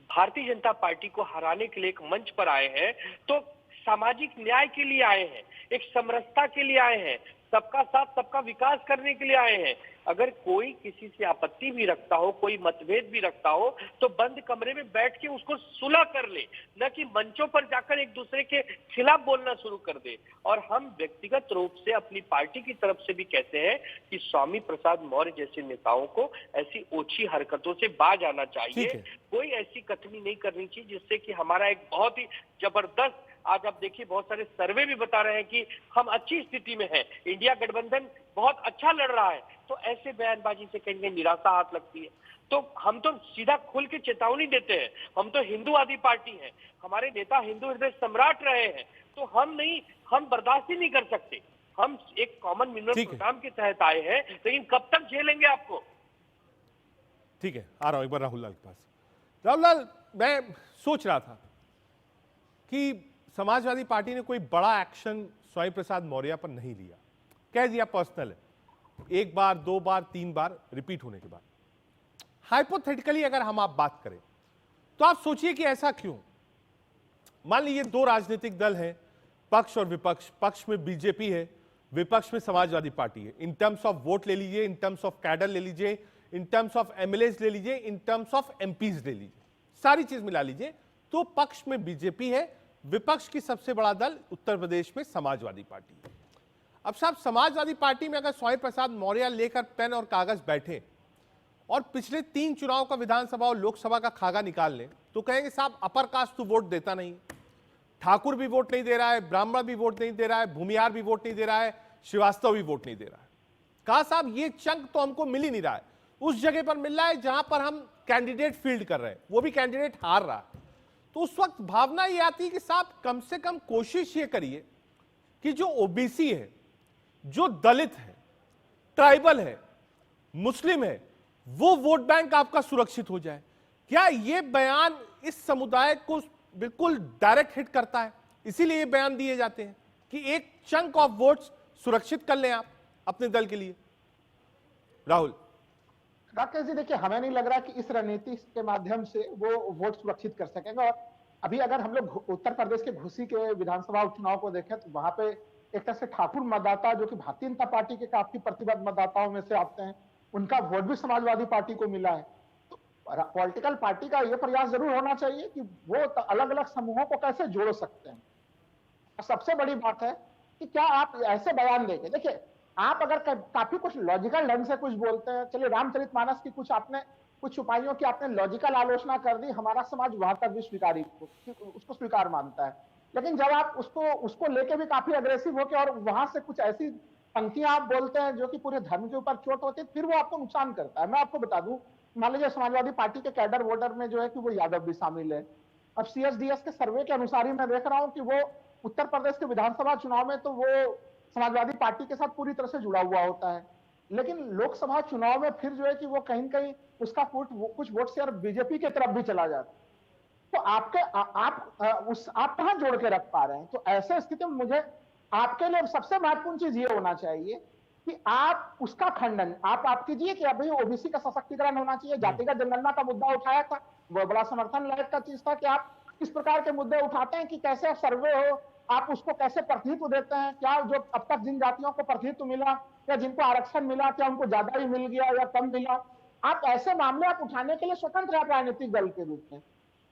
भारतीय जनता पार्टी को हराने के लिए एक मंच पर आए हैं, तो सामाजिक न्याय के लिए आए हैं, एक समरसता के लिए आए हैं, सबका साथ सबका विकास करने के लिए आए हैं। अगर कोई किसी से आपत्ति भी रखता हो, कोई मतभेद भी रखता हो, तो बंद कमरे में बैठ के उसको सुलह कर ले, न कि मंचों पर जाकर एक दूसरे के खिलाफ बोलना शुरू कर दे। और हम व्यक्तिगत रूप से अपनी पार्टी की तरफ से भी कहते हैं कि स्वामी प्रसाद मौर्य जैसे नेताओं को ऐसी ओछी हरकतों से बाज आना चाहिए। कोई ऐसी कथनी नहीं करनी चाहिए जिससे कि हमारा एक बहुत ही जबरदस्त, आज आप देखिए बहुत सारे सर्वे भी बता रहे हैं कि हम अच्छी स्थिति में हैं, इंडिया गठबंधन बहुत अच्छा लड़ रहा है, तो ऐसे बयानबाजी से कहीं कहीं निराशा हाथ लगती है। तो हम तो सीधा खुल के चेतावनी देते हैं, हम तो हिंदूवादी पार्टी हैं, हमारे नेता हिंदू हृदय सम्राट रहे हैं, तो हम बर्दाश्त ही नहीं कर सकते। हम एक कॉमन मिनिमम प्रोग्राम के तहत आए हैं, लेकिन कब तक झेलेंगे आपको। ठीक है, आ रहा हूं एक बार राहुल लाल के पास। राहुल लाल, मैं सोच रहा था कि समाजवादी पार्टी ने कोई बड़ा एक्शन स्वामी प्रसाद मौर्य पर नहीं लिया, कह दिया पर्सनल है, एक बार, दो बार, तीन बार रिपीट होने के बाद। हाइपोथेटिकली अगर हम आप बात करें तो आप सोचिए कि ऐसा क्यों। मान लीजिए दो राजनीतिक दल हैं, पक्ष और विपक्ष, पक्ष में बीजेपी है, विपक्ष में समाजवादी पार्टी है। इन टर्म्स ऑफ वोट ले लीजिए, इन टर्म्स ऑफ कैडर ले लीजिए, इन टर्म्स ऑफ एमएलएज ले लीजिए, इन टर्म्स ऑफ एमपीज ले लीजिए, सारी चीज मिला लीजिए तो पक्ष में बीजेपी है, विपक्ष की सबसे बड़ा दल उत्तर प्रदेश में समाजवादी पार्टी है। अब साहब, समाजवादी पार्टी में अगर स्वामी प्रसाद मौर्य लेकर पेन और कागज बैठे और पिछले 3 चुनाव का विधानसभा और लोकसभा का खाका निकाल लें तो कहेंगे साहब अपर कास्ट तो वोट देता नहीं, ठाकुर भी वोट नहीं दे रहा है, ब्राह्मण भी वोट नहीं दे रहा है, भूमिहार भी वोट नहीं दे रहा है, श्रीवास्तव भी वोट नहीं दे रहा है। कहा साहब ये चंक तो हमको मिल ही नहीं रहा है, उस जगह पर मिल रहा है जहां पर हम कैंडिडेट फील्ड कर रहे हैं, वो भी कैंडिडेट हार रहा है। तो उस वक्त भावना ये आती है कि साहब कम से कम कोशिश ये करिए कि जो ओबीसी है, जो दलित है, ट्राइबल है, मुस्लिम है, वो वोट बैंक आपका सुरक्षित हो जाए। क्या ये बयान इस समुदाय को बिल्कुल डायरेक्ट हिट करता है? इसीलिए ये बयान दिए जाते हैं कि एक चंक ऑफ वोट्स सुरक्षित कर लें आप अपने दल के लिए। राहुल राकेश जी, देखिए हमें नहीं लग रहा कि इस रणनीति के माध्यम से वो वोट सुरक्षित कर सकेंगे। और अभी अगर हम लोग उत्तर प्रदेश के घुसी के विधानसभा उपचुनाव को देखें तो वहां पे एक तरह से ठाकुर मतदाता जो कि भारतीय जनता पार्टी के काफी प्रतिबद्ध मतदाताओं में से आते हैं, उनका वोट भी समाजवादी पार्टी को मिला है। तो पॉलिटिकल पार्टी का यह प्रयास जरूर होना चाहिए कि वो अलग अलग समूहों को कैसे जोड़ सकते हैं। सबसे बड़ी बात है कि क्या आप ऐसे बयान देंगे, देखिए आप अगर काफी कुछ लॉजिकल ढंग से कुछ बोलते हैं, चलिए रामचरितमानस की कुछ उपायों की आपने लॉजिकल आलोचना कर दी, हमारा समाज वहां तक भी उसको स्वीकार मानता है। लेकिन जब आप उसको लेके भी काफी अग्रेसिव होकर और वहां से कुछ ऐसी पंक्तियां आप बोलते हैं जो कि पूरे धर्म के ऊपर चोट होती है, फिर वो आपको नुकसान करता है। मैं आपको बता दूं, मान लीजिए समाजवादी पार्टी के कैडर वोटर में जो है कि वो यादव भी शामिल है। अब सीएसडीएस के सर्वे के अनुसार ही मैं देख रहा हूं कि वो उत्तर प्रदेश के विधानसभा चुनाव में तो वो समाजवादी पार्टी के साथ पूरी तरह से जुड़ा हुआ होता है, लेकिन लोकसभा चुनाव में फिर जो है कि वो कहीं न कहीं उसका कुछ वोट शेयर बीजेपी की तरफ भी चला जाता है। तो आप कहां जोड़ के रख पा रहे हैं? तो ऐसे स्थिति में मुझे आपके लिए सबसे महत्वपूर्ण चीज ये होना चाहिए कि आप उसका खंडन आप कीजिए कि अभी ओबीसी का सशक्तिकरण होना चाहिए। जातिगत जनगणना का मुद्दा उठाया था, वो बड़ा समर्थन लायक का चीज था कि आप किस प्रकार के मुद्दे उठाते हैं, कि कैसे सर्वे हो, आप उसको कैसे प्रतिनिधित्व देते हैं, क्या जो अब तक जिन जातियों को प्रतिनिधित्व मिला या जिनको आरक्षण मिला, क्या उनको ज्यादा ही मिल गया या कम मिला। आप ऐसे मामले आप उठाने के लिए स्वतंत्र हैं राजनीतिक दल के रूप में,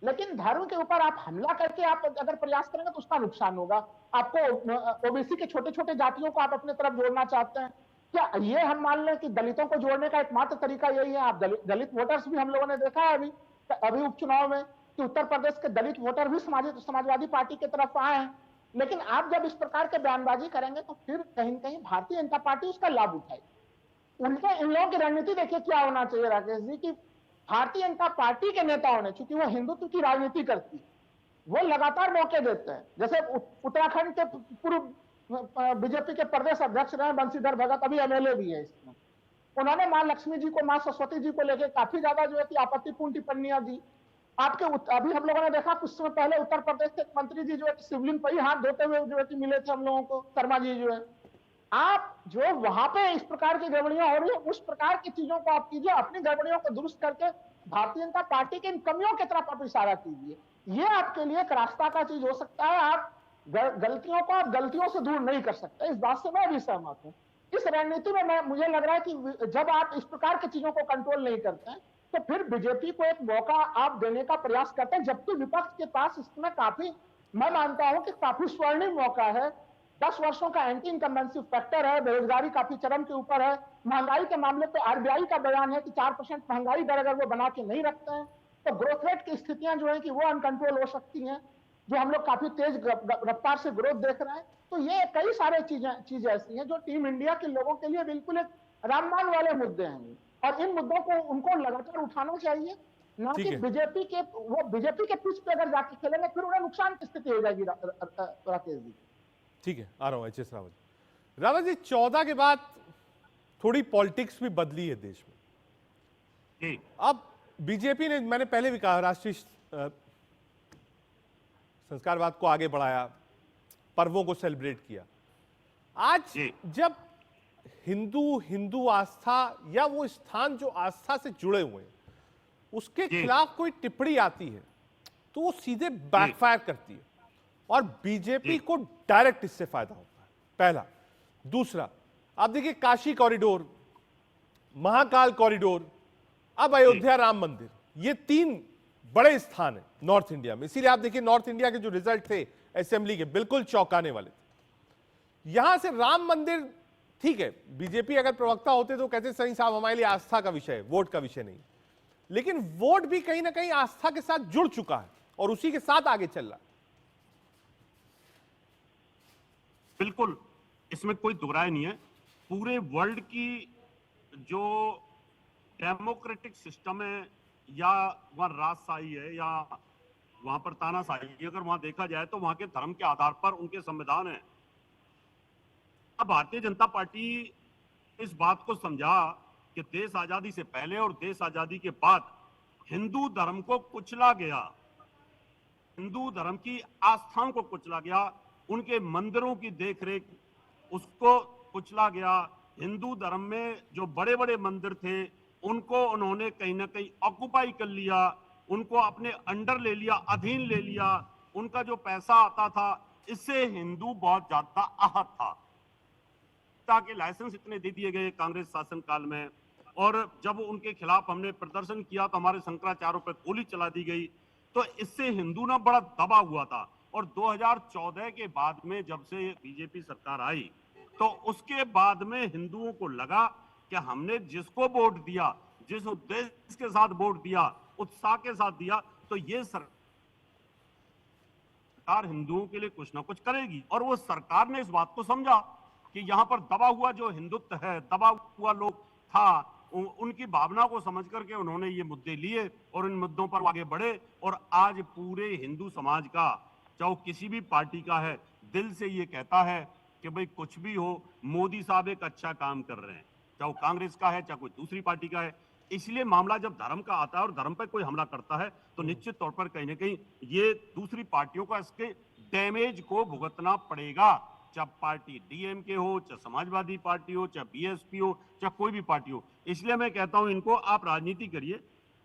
लेकिन धर्म के ऊपर आप हमला करके आप अगर प्रयास करेंगे तो उसका नुकसान होगा। आपको ओबीसी के छोटे छोटे जातियों को आप अपने तरफ जोड़ना चाहते हैं, क्या ये हम मान लें कि दलितों को जोड़ने का एकमात्र तरीका यही है? आप दलित वोटर्स भी हम लोगों ने देखा है अभी उपचुनाव में कि उत्तर प्रदेश के दलित वोटर भी समाजवादी पार्टी की तरफ आए हैं। लेकिन आप जब इस प्रकार के बयानबाजी करेंगे तो फिर कहीं न कहीं भारतीय जनता पार्टी उसका लाभ उठाएगी। उनके इन लोगों की रणनीति देखिए क्या होना चाहिए राकेश जी, की भारतीय जनता पार्टी के नेताओं ने, चूंकि वो हिंदुत्व की राजनीति करती है, वो लगातार मौके देते हैं। जैसे उत्तराखंड के पूर्व बीजेपी के प्रदेश अध्यक्ष रहे बंशीधर भगत, अभी एमएलए भी है इसमें, उन्होंने मां लक्ष्मी जी को, मां सरस्वती जी को लेकर काफी ज्यादा जो है कि आपत्तिपूर्ण टिप्पणियां दी। आपके अभी हम लोगों ने देखा कुछ समय पहले उत्तर प्रदेश के मंत्री जी जो है शिवलिंग पर ही हाथ धोते हुए जो है कि मिले थे हम लोगों को, शर्मा जी जो है। आप जो वहां पे इस प्रकार की गड़बड़ियां हो रही है, उस प्रकार की चीजों को आप कीजिए, अपनी गड़बड़ियों को दुरुस्त करके भारतीय जनता पार्टी की इन कमियों की तरफ आप इशारा कीजिए। ये आपके लिए एक रास्ता का चीज हो सकता है। आप गलतियों को आप गलतियों से दूर नहीं कर सकते, इस बात से मैं भी सहमत हूं। इस रणनीति में मुझे लग रहा है कि जब आप इस प्रकार की चीजों को कंट्रोल नहीं करते हैं तो फिर बीजेपी को एक मौका आप देने का प्रयास करते हैं, जबकि विपक्ष के पास इसमें काफी, मैं मानता हूं कि काफी स्वर्णिम मौका है। 10 वर्षों का एंटी इनकम्बेंसी फैक्टर है, बेरोजगारी काफी चरम के ऊपर है, महंगाई के मामले पे आरबीआई का बयान है कि 4% महंगाई दर अगर वो बना के नहीं रखते हैं तो ग्रोथ रेट की स्थितियां जो है कि वो अनकंट्रोल हो सकती हैं, जो हम लोग काफी तेज रफ्तार से ग्रोथ देख रहे हैं। तो ये कई सारे चीजें ऐसी हैं जो टीम इंडिया के लोगों के लिए बिल्कुल एक रामबाण वाले मुद्दे हैं, और इन मुद्दों को उनको लगातार उठाना चाहिए, ना कि बीजेपी के पिच पे अगर जाके खेलेंगे फिर उन्हें नुकसान की स्थिति हो जाएगी। राकेश जी ठीक है, आ रहा हूं एचएस रावत जी। 14 के बाद थोड़ी पॉलिटिक्स भी बदली है देश में। अब बीजेपी ने, मैंने पहले भी कहा, राष्ट्रीय संस्कारवाद को आगे बढ़ाया, पर्वों को सेलिब्रेट किया। आज जब हिंदू आस्था या वो स्थान जो आस्था से जुड़े हुए हैं उसके खिलाफ कोई टिप्पणी आती है तो वो सीधे बैकफायर करती है और बीजेपी को डायरेक्ट इससे फायदा होता है, पहला। दूसरा, आप देखिए काशी कॉरिडोर, महाकाल कॉरिडोर, अब अयोध्या राम मंदिर, ये 3 बड़े स्थान है नॉर्थ इंडिया में। इसीलिए आप देखिए नॉर्थ इंडिया के जो रिजल्ट थे असेंबली के, बिल्कुल चौंकाने वाले थे। यहां से राम मंदिर, ठीक है, बीजेपी अगर प्रवक्ता होते तो कहते सही साहब हमारे लिए आस्था का विषय है, वोट का विषय नहीं। लेकिन वोट भी कहीं ना कहीं आस्था के साथ जुड़ चुका है और उसी के साथ आगे चल रहा है। बिल्कुल, इसमें कोई दुराय नहीं है। पूरे वर्ल्ड की जो डेमोक्रेटिक सिस्टम है, या वहां राजशाही है या वहां पर तानाशाही, अगर वहां देखा जाए तो वहां के धर्म के आधार पर उनके संविधान है। अब भारतीय जनता पार्टी इस बात को समझा कि देश आजादी से पहले और देश आजादी के बाद हिंदू धर्म को कुचला गया, हिंदू धर्म की आस्थाओं को कुचला गया, उनके मंदिरों की देखरेख उसको कुचला गया। हिंदू धर्म में जो बड़े बड़े मंदिर थे उनको उन्होंने कहीं ना कहीं ऑक्युपाई कर लिया, उनको अपने अंडर ले लिया, अधीन ले लिया। उनका जो पैसा आता था इससे हिंदू बहुत ज्यादा आहत था। ताकि लाइसेंस इतने दे दिए गए कांग्रेस शासन काल में, और जब उनके खिलाफ हमने प्रदर्शन किया तो हमारे शंकराचार्यों पर गोली चला दी गई। तो इससे हिंदू ना बड़ा दबा हुआ था। और 2014 के बाद में जब से बीजेपी सरकार आई तो उसके बाद में हिंदुओं को लगा कि हमने जिसको वोट दिया, जिस उद्देश्य के साथ वोट दिया, उत्साह के साथ दिया, तो ये सरकार हिंदुओं के लिए कुछ ना कुछ करेगी। और वो सरकार ने इस बात को समझा कि यहाँ पर दबा हुआ जो हिंदुत्व है, दबा हुआ लोग था, उनकी भावना को समझ करके उन्होंने ये मुद्दे लिए और इन मुद्दों पर आगे बढ़े। और आज पूरे हिंदू समाज का, चाहे वो किसी भी पार्टी का है, दिल से ये कहता है कि भाई कुछ भी हो, मोदी साहब एक अच्छा काम कर रहे हैं, चाहे वो कांग्रेस का है चाहे कोई दूसरी पार्टी का है। इसलिए मामला जब धर्म का आता है और धर्म पर कोई हमला करता है तो निश्चित तौर पर कहीं ना कहीं ये दूसरी पार्टियों का इसके डैमेज को भुगतना पड़ेगा, चाहे पार्टी डीएमके हो, चाहे समाजवादी पार्टी हो, चाहे बीएसपी हो, चाहे कोई भी पार्टी हो। इसलिए मैं कहता हूं इनको, आप राजनीति करिए,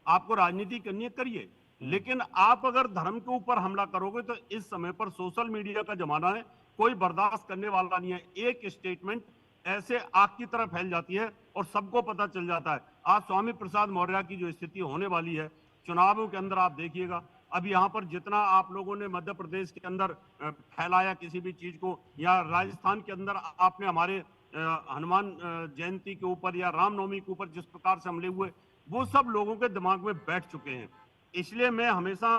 आपको राजनीति करनी है करिए, लेकिन आप अगर धर्म के ऊपर हमला करोगे तो इस समय पर सोशल मीडिया का जमाना है, कोई बर्दाश्त करने वाला नहीं है। एक स्टेटमेंट ऐसे आग की तरह फैल जाती है और सबको पता चल जाता है। आज स्वामी प्रसाद मौर्य की जो स्थिति होने वाली है चुनावों के अंदर, आप देखिएगा अब यहाँ पर जितना आप लोगों ने मध्य प्रदेश के अंदर फैलाया किसी भी चीज को, या राजस्थान के अंदर आपने हमारे हनुमान जयंती के ऊपर या रामनवमी के ऊपर जिस प्रकार से हमले हुए, वो सब लोगों के दिमाग में बैठ चुके हैं। इसलिए मैं हमेशा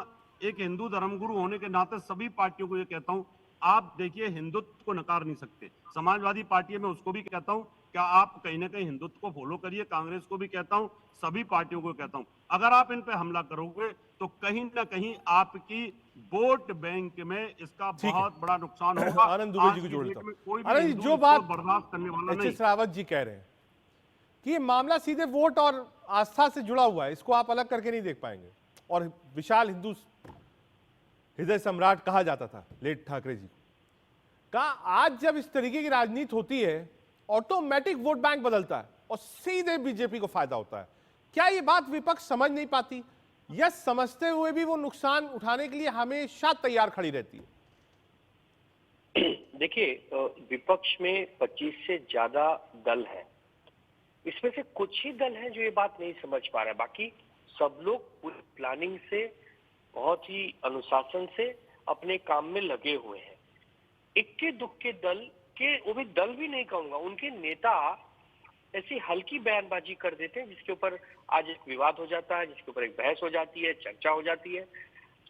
एक हिंदू धर्मगुरु होने के नाते सभी पार्टियों को ये कहता हूं, आप देखिए हिंदुत्व को नकार नहीं सकते। समाजवादी पार्टी में उसको भी कहता हूं, क्या आप कहीं ना कहीं हिंदुत्व को फॉलो करिए। कांग्रेस को भी कहता हूं, सभी पार्टियों को कहता हूं, अगर आप इन पे हमला करोगे तो कहीं ना कहीं आपकी वोट बैंक में इसका बहुत बड़ा नुकसान होगा। आनंद दुबे जी को जोड़ लेता हूं। कोई आनंद भी जी, जो बात बर्दाश्त करने वाला नहीं। रावत जी कह रहे हैं कि ये मामला सीधे वोट और आस्था से जुड़ा हुआ है, इसको आप अलग करके नहीं देख पाएंगे। और विशाल हिंदू हृदय सम्राट कहा जाता था लेट ठाकरे जी का, आज जब इस तरीके की राजनीति होती है ऑटोमेटिक वोट बैंक बदलता है और सीधे बीजेपी को फायदा होता है। क्या ये बात विपक्ष समझ नहीं पाती, या समझते हुए भी वो नुकसान उठाने के लिए हमेशा तैयार खड़ी रहती है? देखिए, विपक्ष में 25 से ज्यादा दल हैं, इसमें से कुछ ही दल हैं जो ये बात नहीं समझ पा रहे, बाकी सब लोग पूरी प्लानिंग से, बहुत ही अनुशासन से अपने काम में लगे हुए हैं। इक्के दुक्के दल के, वो भी दल भी नहीं कहूंगा, उनके नेता ऐसी हल्की बयानबाजी कर देते हैं जिसके ऊपर आज एक विवाद हो जाता है, जिसके ऊपर एक बहस हो जाती है, चर्चा हो जाती है।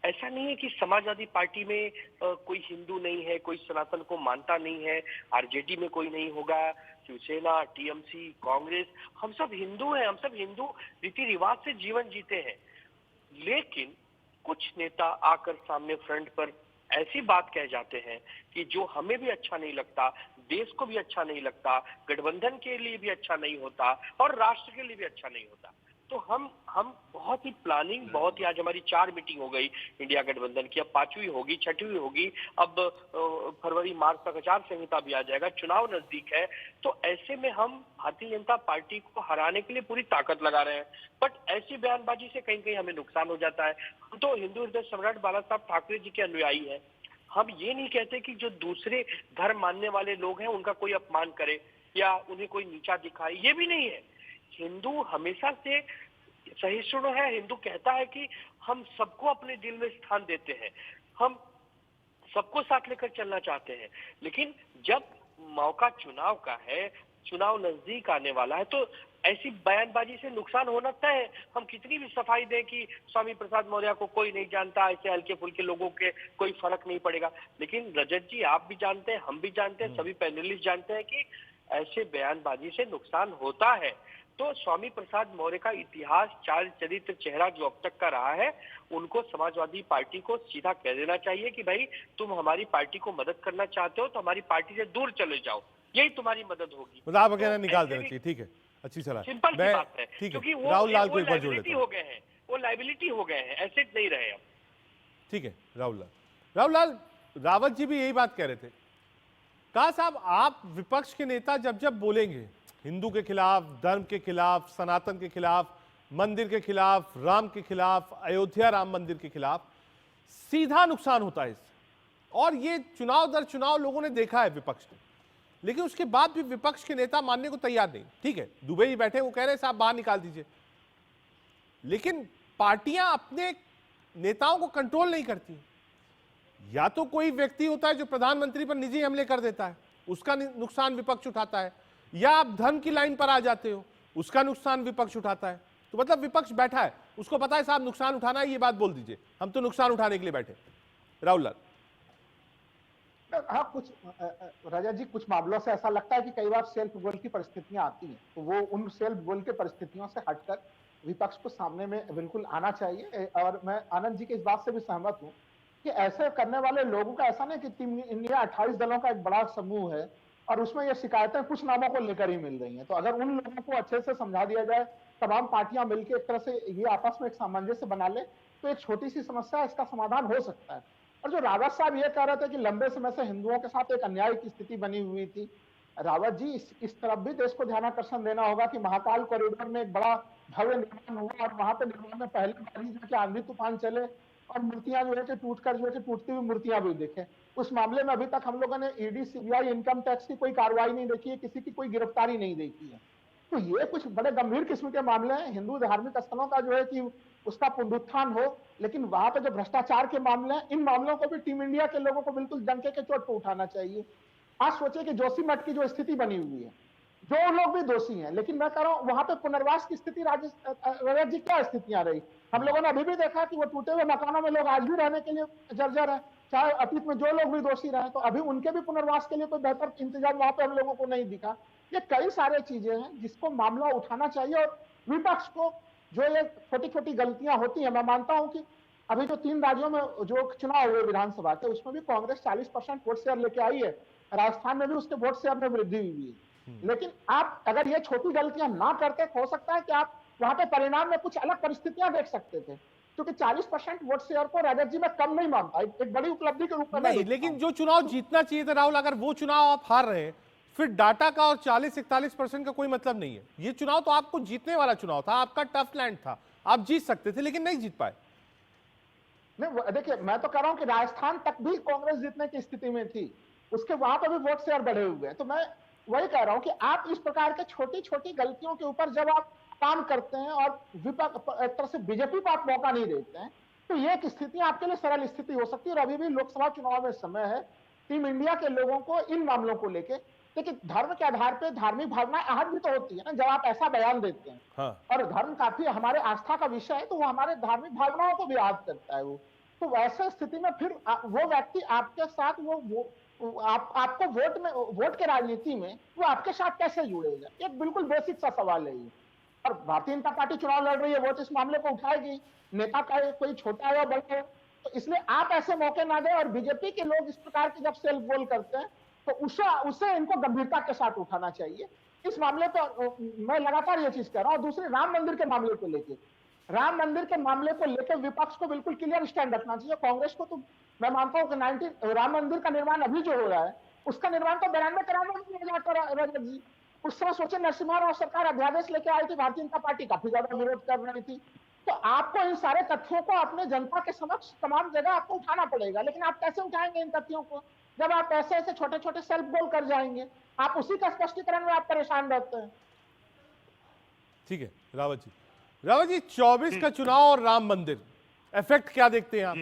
ऐसा नहीं है कि समाजवादी पार्टी में कोई हिंदू नहीं है, कोई सनातन को मानता नहीं है, आरजेडी में कोई नहीं होगा, शिवसेना, टीएमसी, कांग्रेस, हम सब हिंदू हैं, हम सब हिंदू रीति रिवाज से जीवन जीते हैं। लेकिन कुछ नेता आकर सामने फ्रंट पर ऐसी बात कह जाते हैं कि जो हमें भी अच्छा नहीं लगता, देश को भी अच्छा नहीं लगता, गठबंधन के लिए भी अच्छा नहीं होता और राष्ट्र के लिए भी अच्छा नहीं होता। तो हम बहुत ही प्लानिंग, बहुत ही, आज हमारी 4 मीटिंग हो गई इंडिया गठबंधन की, अब 5वीं होगी, 6वीं होगी, अब फरवरी मार्च तक आचार संहिता भी आ जाएगा, चुनाव नजदीक है। तो ऐसे में हम भारतीय जनता पार्टी को हराने के लिए पूरी ताकत लगा रहे हैं, बट ऐसी बयानबाजी से कहीं कहीं हमें नुकसान हो जाता है। हम तो हिंदू हृदय सम्राट बाला साहब ठाकरे जी के अनुयायी हैं। हम ये नहीं कहते कि जो दूसरे धर्म मानने वाले लोग हैं उनका कोई अपमान करे या उन्हें कोई नीचा दिखाए, ये भी नहीं है। हिंदू हमेशा से सहिष्णु है। हिंदू कहता है कि हम सबको अपने दिल में स्थान देते हैं, हम सबको साथ लेकर चलना चाहते हैं। लेकिन जब मौका चुनाव का है, चुनाव नजदीक आने वाला है, तो ऐसी बयानबाजी से नुकसान होना तय है। हम कितनी भी सफाई दें कि स्वामी प्रसाद मौर्य को कोई नहीं जानता, ऐसे हल्के फुल्के लोगों के कोई फर्क नहीं पड़ेगा। लेकिन रजत जी, आप भी जानते हैं, हम भी जानते हैं, सभी पैनलिस्ट जानते हैं कि ऐसे बयानबाजी से नुकसान होता है। तो स्वामी प्रसाद मौर्य का इतिहास, चाल चरित्र, चेहरा जो अब तक का रहा है, उनको समाजवादी पार्टी को सीधा कह देना चाहिए कि भाई तुम हमारी पार्टी को मदद करना चाहते हो तो हमारी पार्टी से दूर चले जाओ, यही तुम्हारी मदद होगी। मतलब आप कहना निकाल देना चाहिए, ठीक है, अच्छी सलाह, सिंपल सी बात है, क्योंकि वो लायबिलिटी हो गए हैं, वो लायबिलिटी हो गए हैं, एसेट नहीं रहे अब। ठीक है, राहुल लाल रावत जी भी यही बात कह रहे थे। कहा साहब, आप विपक्ष के नेता जब जब बोलेंगे हिंदू के खिलाफ, धर्म के खिलाफ, सनातन के खिलाफ, मंदिर के खिलाफ, राम के खिलाफ, अयोध्या राम मंदिर के खिलाफ, सीधा नुकसान होता है इससे। और ये चुनाव दर चुनाव लोगों ने देखा है विपक्ष ने, लेकिन उसके बाद भी विपक्ष के नेता मानने को तैयार नहीं। ठीक है, दुबे जी बैठे, वो कह रहे हैं साहब बाहर निकाल दीजिए, लेकिन पार्टियां अपने नेताओं को कंट्रोल नहीं करती। या तो कोई व्यक्ति होता है जो प्रधानमंत्री पर निजी हमले कर देता है, उसका नुकसान विपक्ष उठाता है, या आप धर्म की लाइन पर आ जाते हो, उसका नुकसान विपक्ष उठाता है। तो मतलब विपक्ष बैठा है, उसको पता है साहब नुकसान उठाना है, ये बात बोल दीजिए, हम तो नुकसान उठाने के लिए बैठे। राहुल लाल, हाँ, कुछ रजत जी, कुछ मामलों से ऐसा लगता है कि कई बार सेल्फ गोल की परिस्थितियां आती हैं, तो वो उन सेल्फ गोल की परिस्थितियों से हटकर विपक्ष को सामने में बिल्कुल आना चाहिए। और मैं आनंद जी की इस बात से भी सहमत हूँ कि ऐसे करने वाले लोगों का, ऐसा नहीं कि टीम इंडिया 28 दलों का एक बड़ा समूह है और उसमें ये शिकायतें कुछ नामों को लेकर ही मिल रही हैं। तो अगर उन लोगों को अच्छे से समझा दिया जाए, तमाम पार्टियां मिलकर एक तरह से ये आपस में एक सामंजस्य बना ले, तो एक छोटी सी समस्या, इसका समाधान हो सकता है। और जो रावत साहब ये कह रहे थे कि लंबे समय से हिंदुओं के साथ एक अन्याय की स्थिति बनी हुई थी, रावत जी, इस तरफ भी देश को ध्यानाकर्षण देना होगा कि महाकाल कॉरिडोर में एक बड़ा भव्य निर्माण हुआ और वहां पे निर्माण में पहली बार जो कि आंधी तूफान चले और मूर्तियां जो है कि टूटकर जो है कि टूटती हुई मूर्तियां भी देखें। उस मामले में अभी तक हम लोगों ने ईडी, सीबीआई, इनकम टैक्स की कोई कार्रवाई नहीं देखी है, किसी की कोई गिरफ्तारी नहीं देखी है। तो ये कुछ बड़े गंभीर किस्म के मामले हैं। हिंदू धार्मिक स्थलों का जो है कि उसका पुनरुत्थान हो, लेकिन वहां पे जो भ्रष्टाचार के मामले हैं, इन मामलों को भी टीम इंडिया के लोगों को बिल्कुल डंके के चोट पर उठाना चाहिए। आज सोचिए कि जोशीमठ की जो स्थिति बनी हुई है, जो लोग भी दोषी हैं, लेकिन मैं कह रहा हूं वहां पे पुनर्वास की स्थिति राजेश जी क्या स्थितियां रही? हम लोगों ने अभी भी देखा कि वो टूटे हुए मकानों में लोग आज भी रहने के लिए जर्जर है, चाहे अतीत में जो लोग भी दोषी रहे, तो अभी उनके भी पुनर्वास के लिए कोई बेहतर इंतजाम वहां पे हम लोगों को नहीं दिखा। ये कई सारे चीजें हैं जिसको मामला उठाना चाहिए और विपक्ष को जो ये छोटी छोटी गलतियां होती है, मैं मानता हूं कि अभी जो 3 राज्यों में जो चुनाव हुए विधानसभा के, उसमें भी कांग्रेस 40% वोट शेयर लेके आई है, राजस्थान में भी उसके वोट शेयर में वृद्धि हुई है। लेकिन आप अगर ये छोटी गलतियां ना करते, हो सकता है कि आप वहां पे परिणाम में कुछ अलग परिस्थितियां देख सकते थे, क्योंकि 40% वोट शेयर को राजद जी मैं कम नहीं मानता, एक बड़ी उपलब्धि के रूप में नहीं, लेकिन जो चुनाव जीतना चाहिए था राहुल, अगर वो चुनाव आप हार रहे हैं, फिर डाटा का और 40-41% का कोई मतलब नहीं है। ये चुनाव तो आपको जीतने वाला चुनाव था, आपका टफ लैंड था, आप जीत सकते थे, लेकिन नहीं जीत पाए। नहीं, देखिए मैं तो कह रहा हूं कि राजस्थान तक भी कांग्रेस जीतने की स्थिति में थी, उसके वहां पर भी वोट शेयर बढ़े हुए हैं। तो मैं वही कह रहा हूं कि आप इस प्रकार के छोटी छोटी गलतियों के ऊपर जब आप काम करते हैं और विपक्ष एक तरह से बीजेपी को आप मौका नहीं देते हैं, तो ये एक स्थिति आपके लिए सरल स्थिति हो सकती है। और अभी भी लोकसभा चुनाव में समय है, टीम इंडिया के लोगों को इन मामलों को लेके, देखिए धर्म के आधार पर धार्मिक भावनाएं आहत भी तो होती है ना, जब आप ऐसा बयान देते हैं। हाँ। और धर्म काफी हमारे आस्था का विषय है, तो वो हमारे धार्मिक भावनाओं को भी आहत करता है। वो तो वैसे स्थिति में फिर वो व्यक्ति आपके साथ आपको वोट के राजनीति में वो आपके साथ कैसे जुड़ेगा? एक बिल्कुल बेसिक सा सवाल है ये। और भारतीय जनता पार्टी चुनाव लड़ रही है, वो तो इस मामले को उठाएगी, नेता का कोई छोटा है या बड़ा है, तो इसलिए आप ऐसे मौके ना दें। और बीजेपी के लोग इस प्रकार की जब सेल्फ गोल करते हैं, तो उसे इनको गंभीरता के साथ उठाना चाहिए। इस मामले पर मैं लगातार ये चीज कह रहा हूं। और दूसरे राम मंदिर के मामले को लेकर, राम मंदिर के मामले को लेकर विपक्ष को बिल्कुल क्लियर स्टैंड रखना चाहिए। कांग्रेस को तो मैं मानता हूं कि राम मंदिर का निर्माण अभी जो हो रहा है, उसका निर्माण तो 92 में हो जाता रजत जी। उस समय सोचे नरसिम्हा राव सरकार अध्यादेश लेके आई थी, भारतीय जनता पार्टी काफी ज्यादा विरोध कर रही थी। तो आपको इन सारे तथ्यों को अपने जनता के समक्ष तमाम जगह आपको उठाना पड़ेगा। लेकिन आप कैसे उठाएंगे इन तथ्यों को, जब आप ऐसे ऐसे छोटे छोटे सेल्फ गोल कर जाएंगे? आप उसी का स्पष्टीकरण में आप परेशान रहते हैं। ठीक है रावत जी, 24 का चुनाव और राम मंदिर इफेक्ट क्या देखते हैं आप?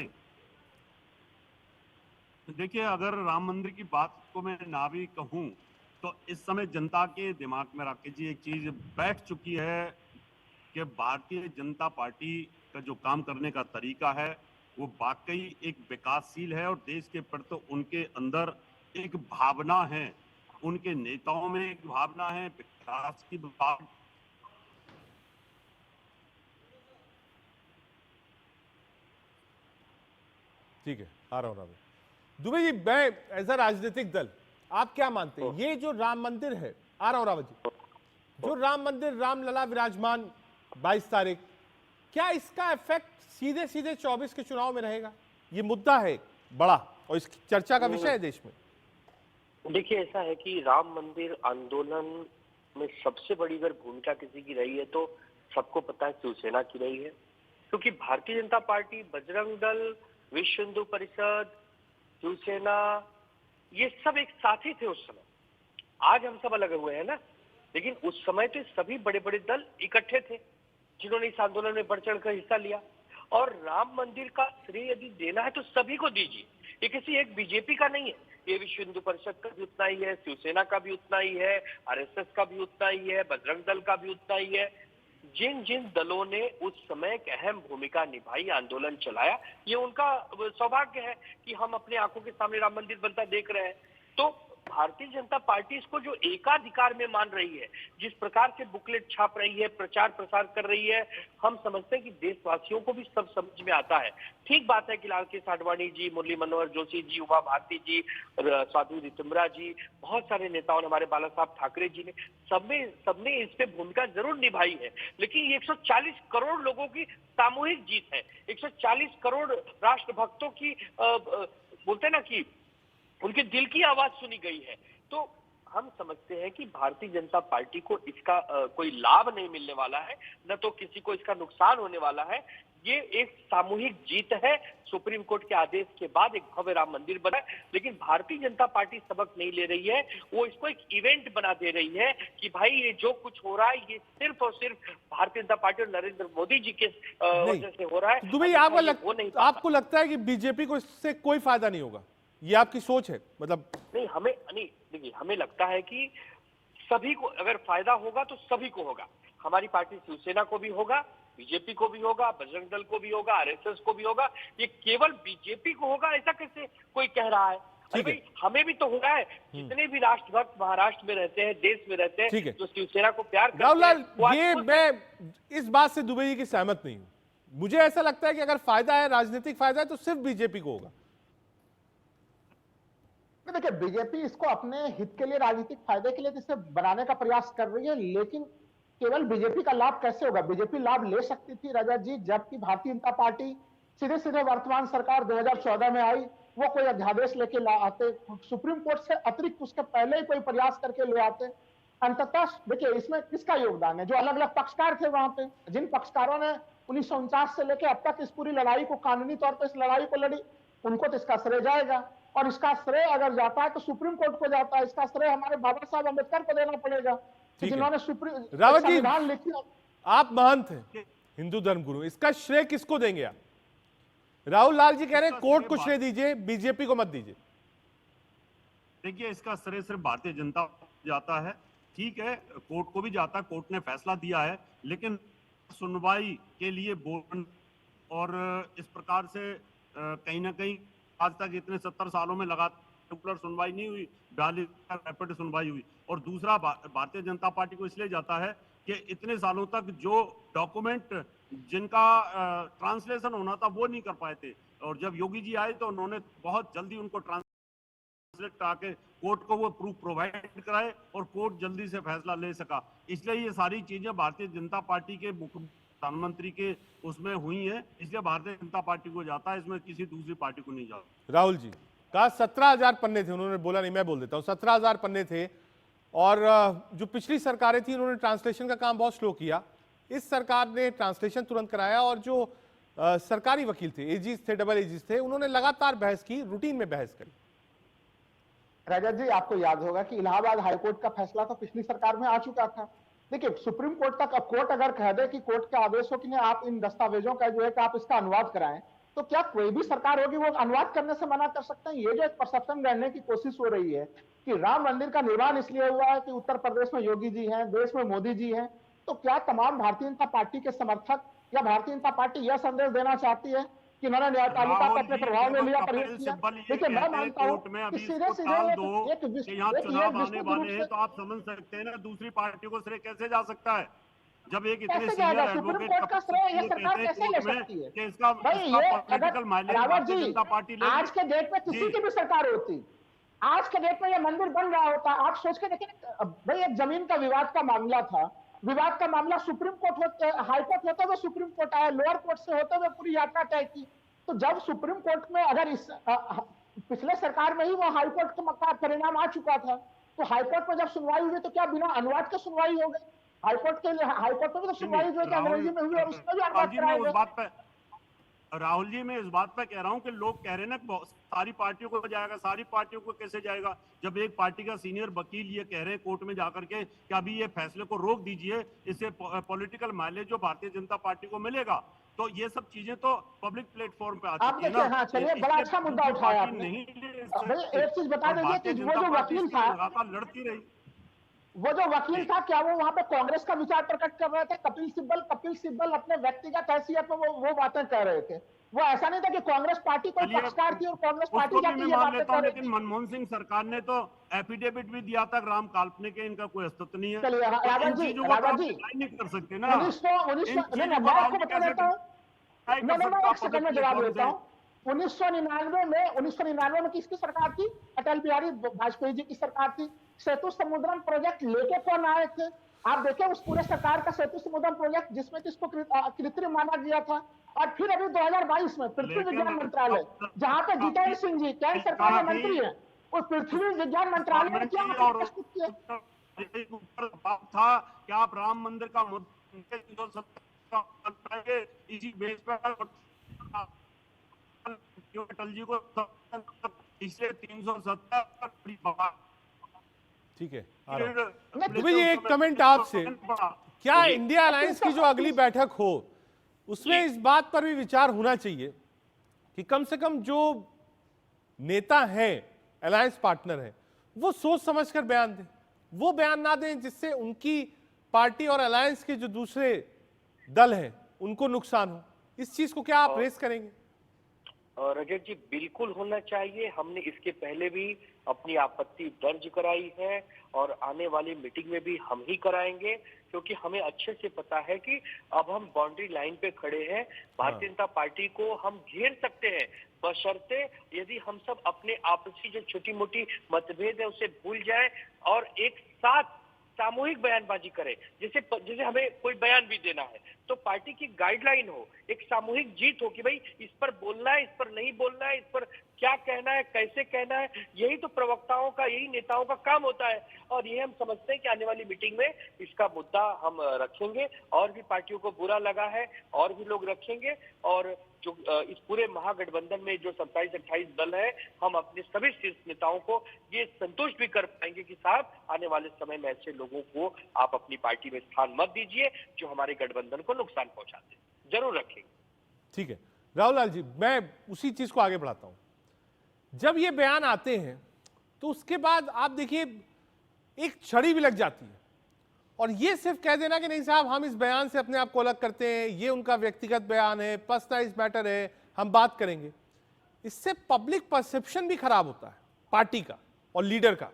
देखिए, अगर राम मंदिर की बात को मैं ना भी कहूं, तो इस समय जनता के दिमाग में राकेश जी एक चीज बैठ चुकी है कि भारतीय जनता पार्टी का जो काम करने का तरीका है वो वाकई एक विकासशील है, और देश के प्रति उनके अंदर एक भावना है, उनके नेताओं में एक भावना है, विकास की भावना। ठीक है, आ रहा हूं रावत दुबे जी, मैं एज अ राजनीतिक दल आप क्या मानते हैं, ये जो राम मंदिर है, आ रहा हूं रावत जी, जो राम मंदिर रामलला विराजमान 22 तारीख, क्या इसका इफेक्ट सीधे सीधे 24 के चुनाव में रहेगा? ये मुद्दा है बड़ा और इसकी चर्चा का विषय है देश में। देखिए, ऐसा है कि राम मंदिर आंदोलन में सबसे बड़ी अगर भूमिका किसी की रही है तो सबको पता है शिवसेना की रही है, क्योंकि भारतीय जनता पार्टी, बजरंग दल, विश्व हिंदू परिषद, शिवसेना, ये सब एक साथ ही थे उस समय। आज हम सब अलग हुए हैं ना, लेकिन उस समय तो सभी बड़े बड़े दल इकट्ठे थे जिन्होंने इस आंदोलन में बढ़ चढ़कर हिस्सा लिया। और राम मंदिर का श्रेय यदि देना है तो सभी को दीजिए, ये किसी एक बीजेपी का नहीं है, ये विश्व हिंदू परिषद का भी उतना ही है, शिवसेना का भी उतना ही है, आरएसएस का भी उतना ही है, बजरंग दल का भी उतना ही है। जिन जिन दलों ने उस समय एक अहम भूमिका निभाई, आंदोलन चलाया, ये उनका सौभाग्य है कि हम अपने आंखों के सामने राम मंदिर बनता देख रहे हैं। तो भारतीय जनता पार्टी इसको जो एकाधिकार में मान रही है, जिस प्रकार से बुकलेट छाप रही है, प्रचार प्रसार कर रही है, हम समझते हैं कि देशवासियों को भी सब समझ में आता है। ठीक बात है कि लाल कृष्ण आडवाणी जी, मुरली मनोहर जोशी जी, उमा भारती जी, साध्वी रितुम्बरा जी, बहुत सारे नेताओं ने, हमारे बाला साहब ठाकरे जी ने, सबने इस पे भूमिका जरूर निभाई है। लेकिन ये 140 करोड़ लोगों की सामूहिक जीत है, 140 करोड़ राष्ट्र भक्तों की बोलते हैं ना कि उनके दिल की आवाज सुनी गई है। तो हम समझते हैं कि भारतीय जनता पार्टी को इसका कोई लाभ नहीं मिलने वाला है, न तो किसी को इसका नुकसान होने वाला है। ये एक सामूहिक जीत है। सुप्रीम कोर्ट के आदेश के बाद एक भव्य राम मंदिर बना है, लेकिन भारतीय जनता पार्टी सबक नहीं ले रही है। वो इसको एक इवेंट बना दे रही है कि भाई ये जो कुछ हो रहा है ये सिर्फ और सिर्फ भारतीय जनता पार्टी और नरेंद्र मोदी जी के वजह से हो रहा है। दुबई, आपको लगता है कि बीजेपी को इससे कोई फायदा नहीं होगा? ये आपकी सोच है? मतलब नहीं, देखिए हमें लगता है कि सभी को अगर फायदा होगा तो सभी को होगा। हमारी पार्टी शिवसेना को भी होगा, बीजेपी को भी होगा, बजरंग दल को भी होगा, आरएसएस को भी होगा। ये केवल बीजेपी को होगा ऐसा कैसे कोई कह रहा है? अरे भाई हमें भी तो हो रहा है। जितने भी राष्ट्रभक्त महाराष्ट्र में रहते हैं, देश में रहते हैं, जो शिवसेना को प्यार करते हैं। राहुल, ये मैं इस बात से दुबई की सहमत नहीं हूं। मुझे ऐसा लगता है कि अगर फायदा है, राजनीतिक फायदा है, तो सिर्फ बीजेपी को होगा। देखिए, बीजेपी इसको अपने हित के लिए, राजनीतिक फायदे के लिए इसे बनाने का प्रयास कर रही है, लेकिन केवल बीजेपी का लाभ कैसे होगा? बीजेपी लाभ ले सकती थी रजत जी, जबकि भारतीय जनता पार्टी सीधे सीधे वर्तमान सरकार 2014 में आई, वो कोई अध्यादेश लेके ला आते, सुप्रीम कोर्ट से अतिरिक्त उसके पहले ही कोई प्रयास करके ले आते। अंततः देखिए इसमें किसका योगदान है? जो अलग अलग पक्षकार थे वहां पे, जिन पक्षकारों ने 1949 से लेकर अब तक इस पूरी लड़ाई को, कानूनी तौर पर इस लड़ाई को लड़ी, उनको तो इसका श्रेय जाएगा। और इसका श्रेय अगर जाता है तो सुप्रीम कोर्ट को जाता है। इसका श्रेय हमारे बाबा साहब अम्बेडकर को देना पड़ेगा, जिन्होंने रावत जी, संविधान लिखी। आप महंत हैं, हिंदू धर्म गुरु, इसका श्रेय किसको देंगे आप? राहुल लाल जी कह रहे हैं कोर्ट को श्रेय दीजिए, बीजेपी को मत दीजिए। देखिए, इसका श्रेय सिर्फ भारतीय जनता को जाता है। ठीक है, कोर्ट को भी जाता है, कोर्ट ने फैसला दिया है, लेकिन सुनवाई के लिए बोल और इस प्रकार से कहीं ना कहीं आज तक इतने 70 सालों में लगातार सुनवाई नहीं हुई, 42 रैपिड सुनवाई हुई। और दूसरा, भारतीय जनता पार्टी को इसलिए जाता है कि इतने सालों तक जो डॉक्यूमेंट जिनका ट्रांसलेशन होना था वो नहीं कर पाए थे, और जब योगी जी आए तो उन्होंने बहुत जल्दी उनको ट्रांसलेट करा के कोर्ट को वो प्रूफ प्रोवाइड कराए और कोर्ट जल्दी से फैसला ले सका। इसलिए ये सारी चीजें भारतीय जनता पार्टी के प्रधानमंत्री के उसमें हुई है, इसलिए भारतीय जनता पार्टी को जाता है, इसमें किसी दूसरी पार्टी को नहीं जाता। राहुल जी कहा 17,000 पन्ने थे, उन्होंने बोला नहीं, मैं बोल देता हूं, 17,000 पन्ने थे। और जो पिछली सरकारें थी उन्होंने ट्रांसलेशन का काम बहुत स्लो किया। इस सरकार ने ट्रांसलेशन तुरंत कराया, और जो सरकारी वकील थे, एजीज थे, डबल एजीज थे, उन्होंने लगातार बहस की, रूटीन में बहस करी। रजत जी, आपको याद होगा कि इलाहाबाद हाईकोर्ट का फैसला तो पिछली सरकार में आ चुका था। देखिए, सुप्रीम कोर्ट तक, अब कोर्ट अगर कह दे कि कोर्ट के आदेश हो कि नहीं आप इन दस्तावेजों का जो है कि आप इसका अनुवाद कराएं, तो क्या कोई भी सरकार होगी वो अनुवाद करने से मना कर सकते हैं? ये जो एक परसेप्शन गढ़ने की कोशिश हो रही है कि राम मंदिर का निर्माण इसलिए हुआ है कि उत्तर प्रदेश में योगी जी हैं, देश में मोदी जी हैं, तो क्या तमाम भारतीय जनता पार्टी के समर्थक या भारतीय जनता पार्टी यह संदेश देना चाहती है कि उन्होंने न्यायपालिका को अपने प्रभाव में लिया, प्रयोग किया? देखिए, मैं मानता हूँ कि सीधे सीधे यहाँ चुनाव आने वाले हैं, तो आप समझ सकते हैं ना दूसरी पार्टी को श्रेय कैसे जा सकता है, जब एक इतने सीनियर एडवोकेट का श्रेय ये सरकार कैसे ले सकती है? इसका political mileage Bharatiya Janata party ले। आज के डेट में किसी की भी सरकार होती, आज के डेट में ये मंदिर बन रहा होता, आप सोच के देखिए भाई, एक जमीन का विवाद का मामला था, विवाद का मामला सुप्रीम कोर्ट होते, हाई कोर्ट होते हुए सुप्रीम कोर्ट आया, लोअर कोर्ट से होते हुए पूरी यात्रा तय की। तो जब सुप्रीम कोर्ट में, अगर इस पिछले सरकार में ही वो हाई कोर्ट का परिणाम आ चुका था, तो हाई कोर्ट में जब सुनवाई हुई तो क्या बिना अनुवाद के सुनवाई हो गई? हाईकोर्ट के लिए, हाईकोर्ट में भी तो सुनवाई जो है अंग्रेजी में हुई है, उसमें भी अनुवाद कराया। राहुल जी, मैं इस बात पर कह रहा हूं कि लोग कह रहे हैं ना सारी पार्टियों को जाएगा, सारी पार्टियों को कैसे जाएगा? जब एक पार्टी का सीनियर वकील ये कह रहे हैं कोर्ट में जाकर के कि अभी ये फैसले को रोक दीजिए, इससे पॉलिटिकल माइलेज जो भारतीय जनता पार्टी को मिलेगा, तो ये सब चीजें तो पब्लिक प्लेटफॉर्म पे आ चुकी है ना। हाँ, चलिए, बड़ा अच्छा मुद्दा उठाया आपने। एक चीज बता दीजिए कि वो जो वकील था, लड़ती रही, वो जो वकील था, क्या वो वहां पे कांग्रेस का विचार प्रकट कर रहे थे? कपिल सिब्बल अपने व्यक्तिगत हैसियत में वो बातें कह रहे थे। वो ऐसा नहीं था कि कांग्रेस पार्टी कोई पक्षकार थी और कांग्रेस पार्टी जाके ये बातें कर रही थी। लेकिन मनमोहन सिंह सरकार ने तो एफिडेविट भी दिया था, राम काल्पनिक है, इनका कोई अस्तित्व नहीं है। चलिए रावत जी नहीं कर सकते ना। 1999 मैं आपको बता देता हूँ, मैं एक सेकंड में जवाब देता हूँ। 1999 में किसकी सरकार थी? अटल बिहारी वाजपेयी जी की सरकार थी। सेतु समुद्रम प्रोजेक्ट लेके कौन आए थे? आप देखें उस पूरे सरकार का सेतु समुद्रम प्रोजेक्ट, जिसमें किसको कृत्रिम माना गया था। और फिर अभी 2022 में पृथ्वी विज्ञान मंत्रालय, जहां पे जितेंद्र सिंह जी केंद्र सरकार में मंत्री है, उस पृथ्वी विज्ञान मंत्रालय ने क्या मतलब प्रस्तुत किया? ऊपर बात था कि आप राम मंदिर का मुद्दा इसी बेस पर अटल जी को इसलिए 370। ठीक है, दुबे जी एक कमेंट आपसे, क्या इंडिया अलायंस की जो अगली बैठक हो उसमें इस बात पर भी विचार होना चाहिए कि कम से कम जो नेता हैं, अलायंस पार्टनर हैं, वो सोच समझकर बयान दें, वो बयान ना दें जिससे उनकी पार्टी और अलायंस के जो दूसरे दल हैं उनको नुकसान हो। इस चीज को क्या आप रेस करेंगे? रजत जी, बिल्कुल होना चाहिए। हमने इसके पहले भी अपनी आपत्ति दर्ज कराई है और आने वाली मीटिंग में भी हम ही कराएंगे, क्योंकि हमें अच्छे से पता है कि अब हम बाउंड्री लाइन पे खड़े हैं। भारतीय जनता पार्टी को हम घेर सकते हैं बशर्ते यदि हम सब अपने आपसी जो छोटी मोटी मतभेद है उसे भूल जाए और एक साथ सामूहिक बयानबाजी करें। जैसे हमें कोई बयान भी देना है तो पार्टी की गाइडलाइन हो, एक सामूहिक जीत हो कि भाई इस पर बोलना है, इस पर नहीं बोलना है, इस पर क्या कहना है, कैसे कहना है। यही तो प्रवक्ताओं का, यही नेताओं का काम होता है और ये हम समझते हैं कि आने वाली मीटिंग में इसका मुद्दा हम रखेंगे। और भी पार्टियों को बुरा लगा है और भी लोग रखेंगे और जो इस पूरे महागठबंधन में जो 27-28 दल है, हम अपने सभी शीर्ष नेताओं को ये संतुष्ट भी कर पाएंगे कि साहब आने वाले समय में ऐसे लोगों को आप अपनी पार्टी में स्थान मत दीजिए जो हमारे गठबंधन को नुकसान पहुंचाते हैं। जरूर रखेंगे। ठीक है राहुल लाल जी, मैं उसी चीज को आगे बढ़ाता हूं। जब ये बयान आते हैं तो उसके बाद आप देखिए एक छड़ी भी लग जाती है और ये सिर्फ कह देना कि नहीं साहब हम इस बयान से अपने आप को अलग करते हैं, ये उनका व्यक्तिगत बयान है, पर्सनलाइज्ड मैटर है, हम बात करेंगे। इससे पब्लिक परसेप्शन भी खराब होता है पार्टी का और लीडर का।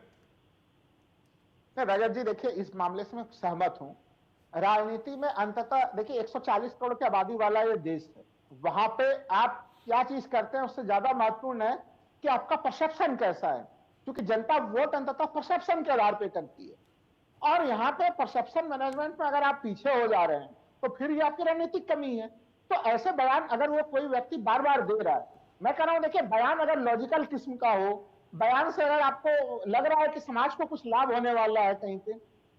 रजत जी देखिए, इस मामले से मैं सहमत हूं। राजनीति में अंततः देखिए 140 करोड़ की आबादी वाला ये देश है, वहां पे आप क्या चीज करते हैं उससे ज्यादा महत्वपूर्ण है कि आपका परसेप्शन कैसा है, क्योंकि जनता वोट अंततः परसेप्शन के आधार पे करती है। और यहाँ पे परसेप्शन मैनेजमेंट में अगर आप पीछे हो जा रहे हैं तो फिर ये आपकी रणनीतिक कमी है। तो ऐसे बयान अगर वो कोई व्यक्ति बार बार दे रहा है, मैं कह रहा हूं देखिए बयान अगर लॉजिकल किस्म का हो, बयान से अगर आपको लग रहा है कि समाज को कुछ लाभ होने वाला है कहीं पे,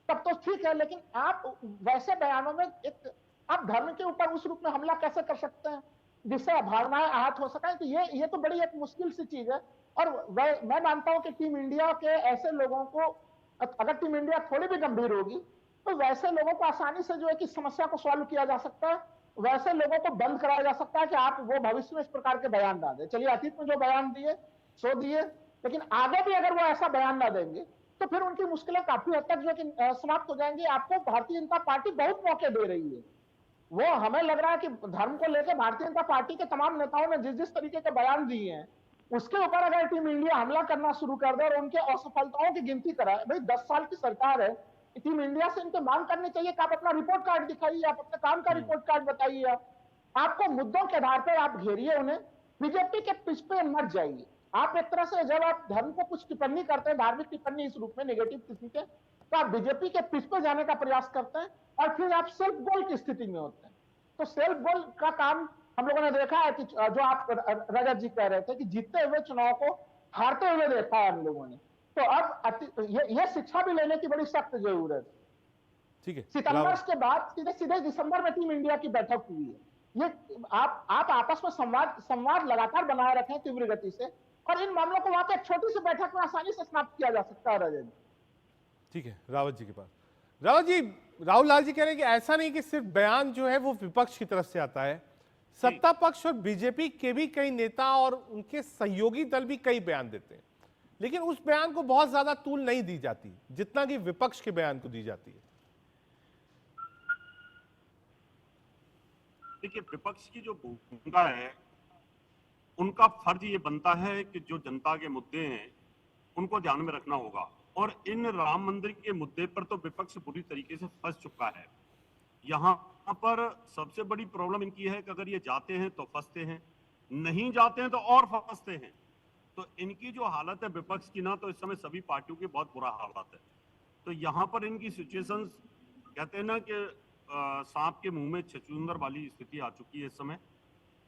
तब तो ठीक है। लेकिन आप वैसे बयानों में एक आप धर्म के ऊपर उस रूप में हमला कैसे कर सकते हैं जिससे भावनाएं आहत हो सके? तो ये तो बड़ी एक मुश्किल सी चीज है। और मैं मानता हूं कि टीम इंडिया के ऐसे लोगों को, अगर टीम इंडिया थोड़ी भी गंभीर होगी तो वैसे लोगों को आसानी से जो है कि समस्या को सॉल्व किया जा सकता है, वैसे लोगों को बंद कराया जा सकता है कि आप वो भविष्य में इस प्रकार के बयान ना दें। चलिए अतीत में जो बयान दिए सो दिए, लेकिन आगे भी अगर वो ऐसा बयान ना देंगे तो फिर उनकी मुश्किलें काफी हद तक जो कि समाप्त हो जाएंगी। आपको भारतीय जनता पार्टी बहुत मौके दे रही है। वो हमें लग रहा है कि धर्म को लेकर भारतीय जनता पार्टी के तमाम नेताओं ने जिस जिस तरीके के बयान दिए हैं उसके ऊपर अगर टीम इंडिया हमला करना शुरू कर दे और उनके असफलताओं की गिनती कराए, भाई 10 साल की सरकार है, टीम इंडिया से इनके मांग करनी चाहिए कि आप अपना रिपोर्ट कार्ड दिखाइए, आप अपने काम का रिपोर्ट कार्ड बताइए। आपको मुद्दों के आधार पर आप घेरिए उन्हें, बीजेपी के पिच पे मत जाइए। आप एक तरह से जब आप धर्म को कुछ टिप्पणी करते हैं, धार्मिक टिप्पणी इस रूप में नेगेटिव किस्म के, तो आप बीजेपी के पिच पे जाने का प्रयास करते हैं और फिर आप सेल्फ गोल की स्थिति में होते हैं। तो सेल्फ गोल का काम हम लोगों ने देखा है कि जो आप रजत जी कह रहे थे कि जीतते हुए चुनाव को हारते हुए देखा है हम लोगों ने। तो अब ये शिक्षा भी लेने की बड़ी सख्त जरूरत है। ठीक है, सितंबर के बाद सीधे दिसंबर में टीम इंडिया की बैठक हुई है। ये आप आपस में संवाद लगातार बनाए रखें तीव्र गति से, और इन मामलों को वहां पे एक छोटी सी बैठक में आसानी से समाप्त किया जा सकता है। रजत, ठीक है, रावत जी के पास। रावत जी, राहुल लाल जी कह रहे हैं कि ऐसा नहीं कि सिर्फ बयान जो है वो विपक्ष की तरफ से आता है, सत्ता पक्ष और बीजेपी के भी कई नेता और उनके सहयोगी दल भी कई बयान देते हैं, लेकिन उस बयान को बहुत ज्यादा तूल नहीं दी जाती जितना कि विपक्ष के बयान को दी जाती है। देखिए, विपक्ष की जो भूमिका है उनका फर्ज ये बनता है कि जो जनता के मुद्दे हैं उनको ध्यान में रखना होगा। और इन राम मंदिर के मुद्दे पर तो विपक्ष पूरी तरीके से फंस चुका है। यहाँ पर सबसे बड़ी प्रॉब्लम इनकी है कि अगर ये जाते हैं तो फंसते हैं, नहीं जाते हैं तो और फंसते हैं। तो इनकी जो हालत है विपक्ष की ना, तो इस समय सभी पार्टियों की बहुत बुरा हालत है। तो यहाँ पर इनकी सिचुएशंस कहते हैं ना कि सांप के मुंह में छछूंदर वाली स्थिति आ चुकी है इस समय।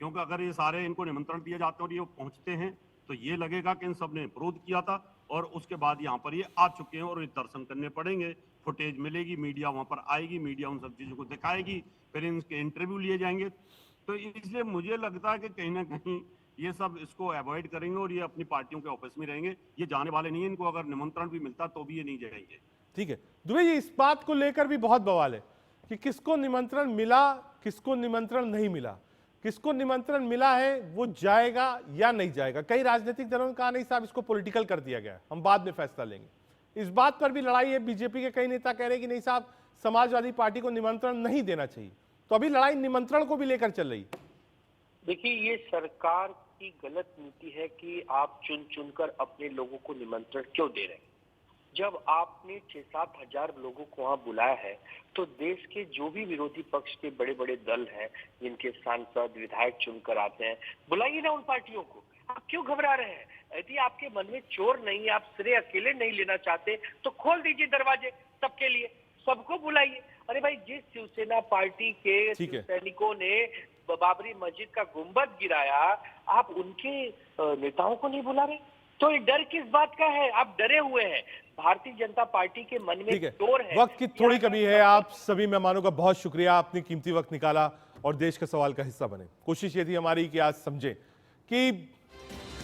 क्योंकि अगर ये सारे इनको निमंत्रण दिए जाते हैं और ये पहुंचते हैं तो ये लगेगा कि इन सब ने विरोध किया था, और उसके बाद यहाँ पर ये आ चुके हैं और ये दर्शन करने पड़ेंगे। फुटेज मिलेगी, मीडिया वहाँ पर आएगी, मीडिया उन सब चीज़ों को दिखाएगी, फिर इनके इंटरव्यू लिए जाएंगे। तो इसलिए मुझे लगता है कि कहीं ना कहीं ये सब इसको अवॉइड करेंगे और ये अपनी पार्टियों के ऑफिस में रहेंगे। ये जाने वाले नहीं है, इनको अगर निमंत्रण भी मिलता तो भी ये नहीं जाएंगे। ठीक है दुबे जी, इस बात को लेकर भी बहुत बवाल है कि किसको निमंत्रण मिला, किसको निमंत्रण नहीं मिला। किसको निमंत्रण मिला है वो जाएगा या नहीं जाएगा। कई राजनीतिक दलों ने कहा नहीं साहब इसको पॉलिटिकल कर दिया गया है, हम बाद में फैसला लेंगे। इस बात पर भी लड़ाई है। बीजेपी के कई नेता कह रहे हैं कि नहीं साहब समाजवादी पार्टी को निमंत्रण नहीं देना चाहिए। तो अभी लड़ाई निमंत्रण को भी लेकर चल रही है। देखिए, ये सरकार की गलत नीति है कि आप चुन चुनकर अपने लोगों को निमंत्रण क्यों दे रहे हैं। जब आपने 6-7 हजार लोगों को वहां बुलाया है तो देश के जो भी विरोधी पक्ष के बड़े बड़े दल हैं, जिनके सांसद विधायक चुनकर आते हैं, बुलाइए ना उन पार्टियों को। आप क्यों घबरा रहे हैं? यदि आपके मन में चोर नहीं, आप सिरे अकेले नहीं लेना चाहते तो खोल दीजिए दरवाजे सबके लिए, सबको बुलाइए। अरे भाई, जिस शिवसेना पार्टी के सैनिकों ने बाबरी मस्जिद का गुंबद गिराया, आप उनके नेताओं को नहीं बुला रहे, तो ये डर किस बात का है? आप डरे हुए हैं। भारतीय जनता पार्टी के मन में चोर है। वक्त की थोड़ी कमी है। आप सभी मेहमानों का बहुत शुक्रिया, आपने कीमती वक्त निकाला और देश के सवाल का हिस्सा बने। कोशिश ये थी हमारी कि आज समझे कि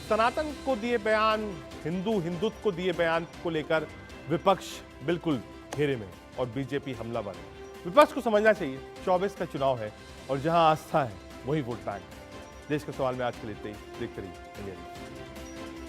सनातन को दिए बयान, हिंदुत्व को दिए बयान को लेकर विपक्ष बिल्कुल घेरे में और बीजेपी हमलावर है। विपक्ष को समझना चाहिए 24 का चुनाव है और जहां आस्था है वही वोट बैंक। देश के सवाल में आज के लिए देखते रहिए।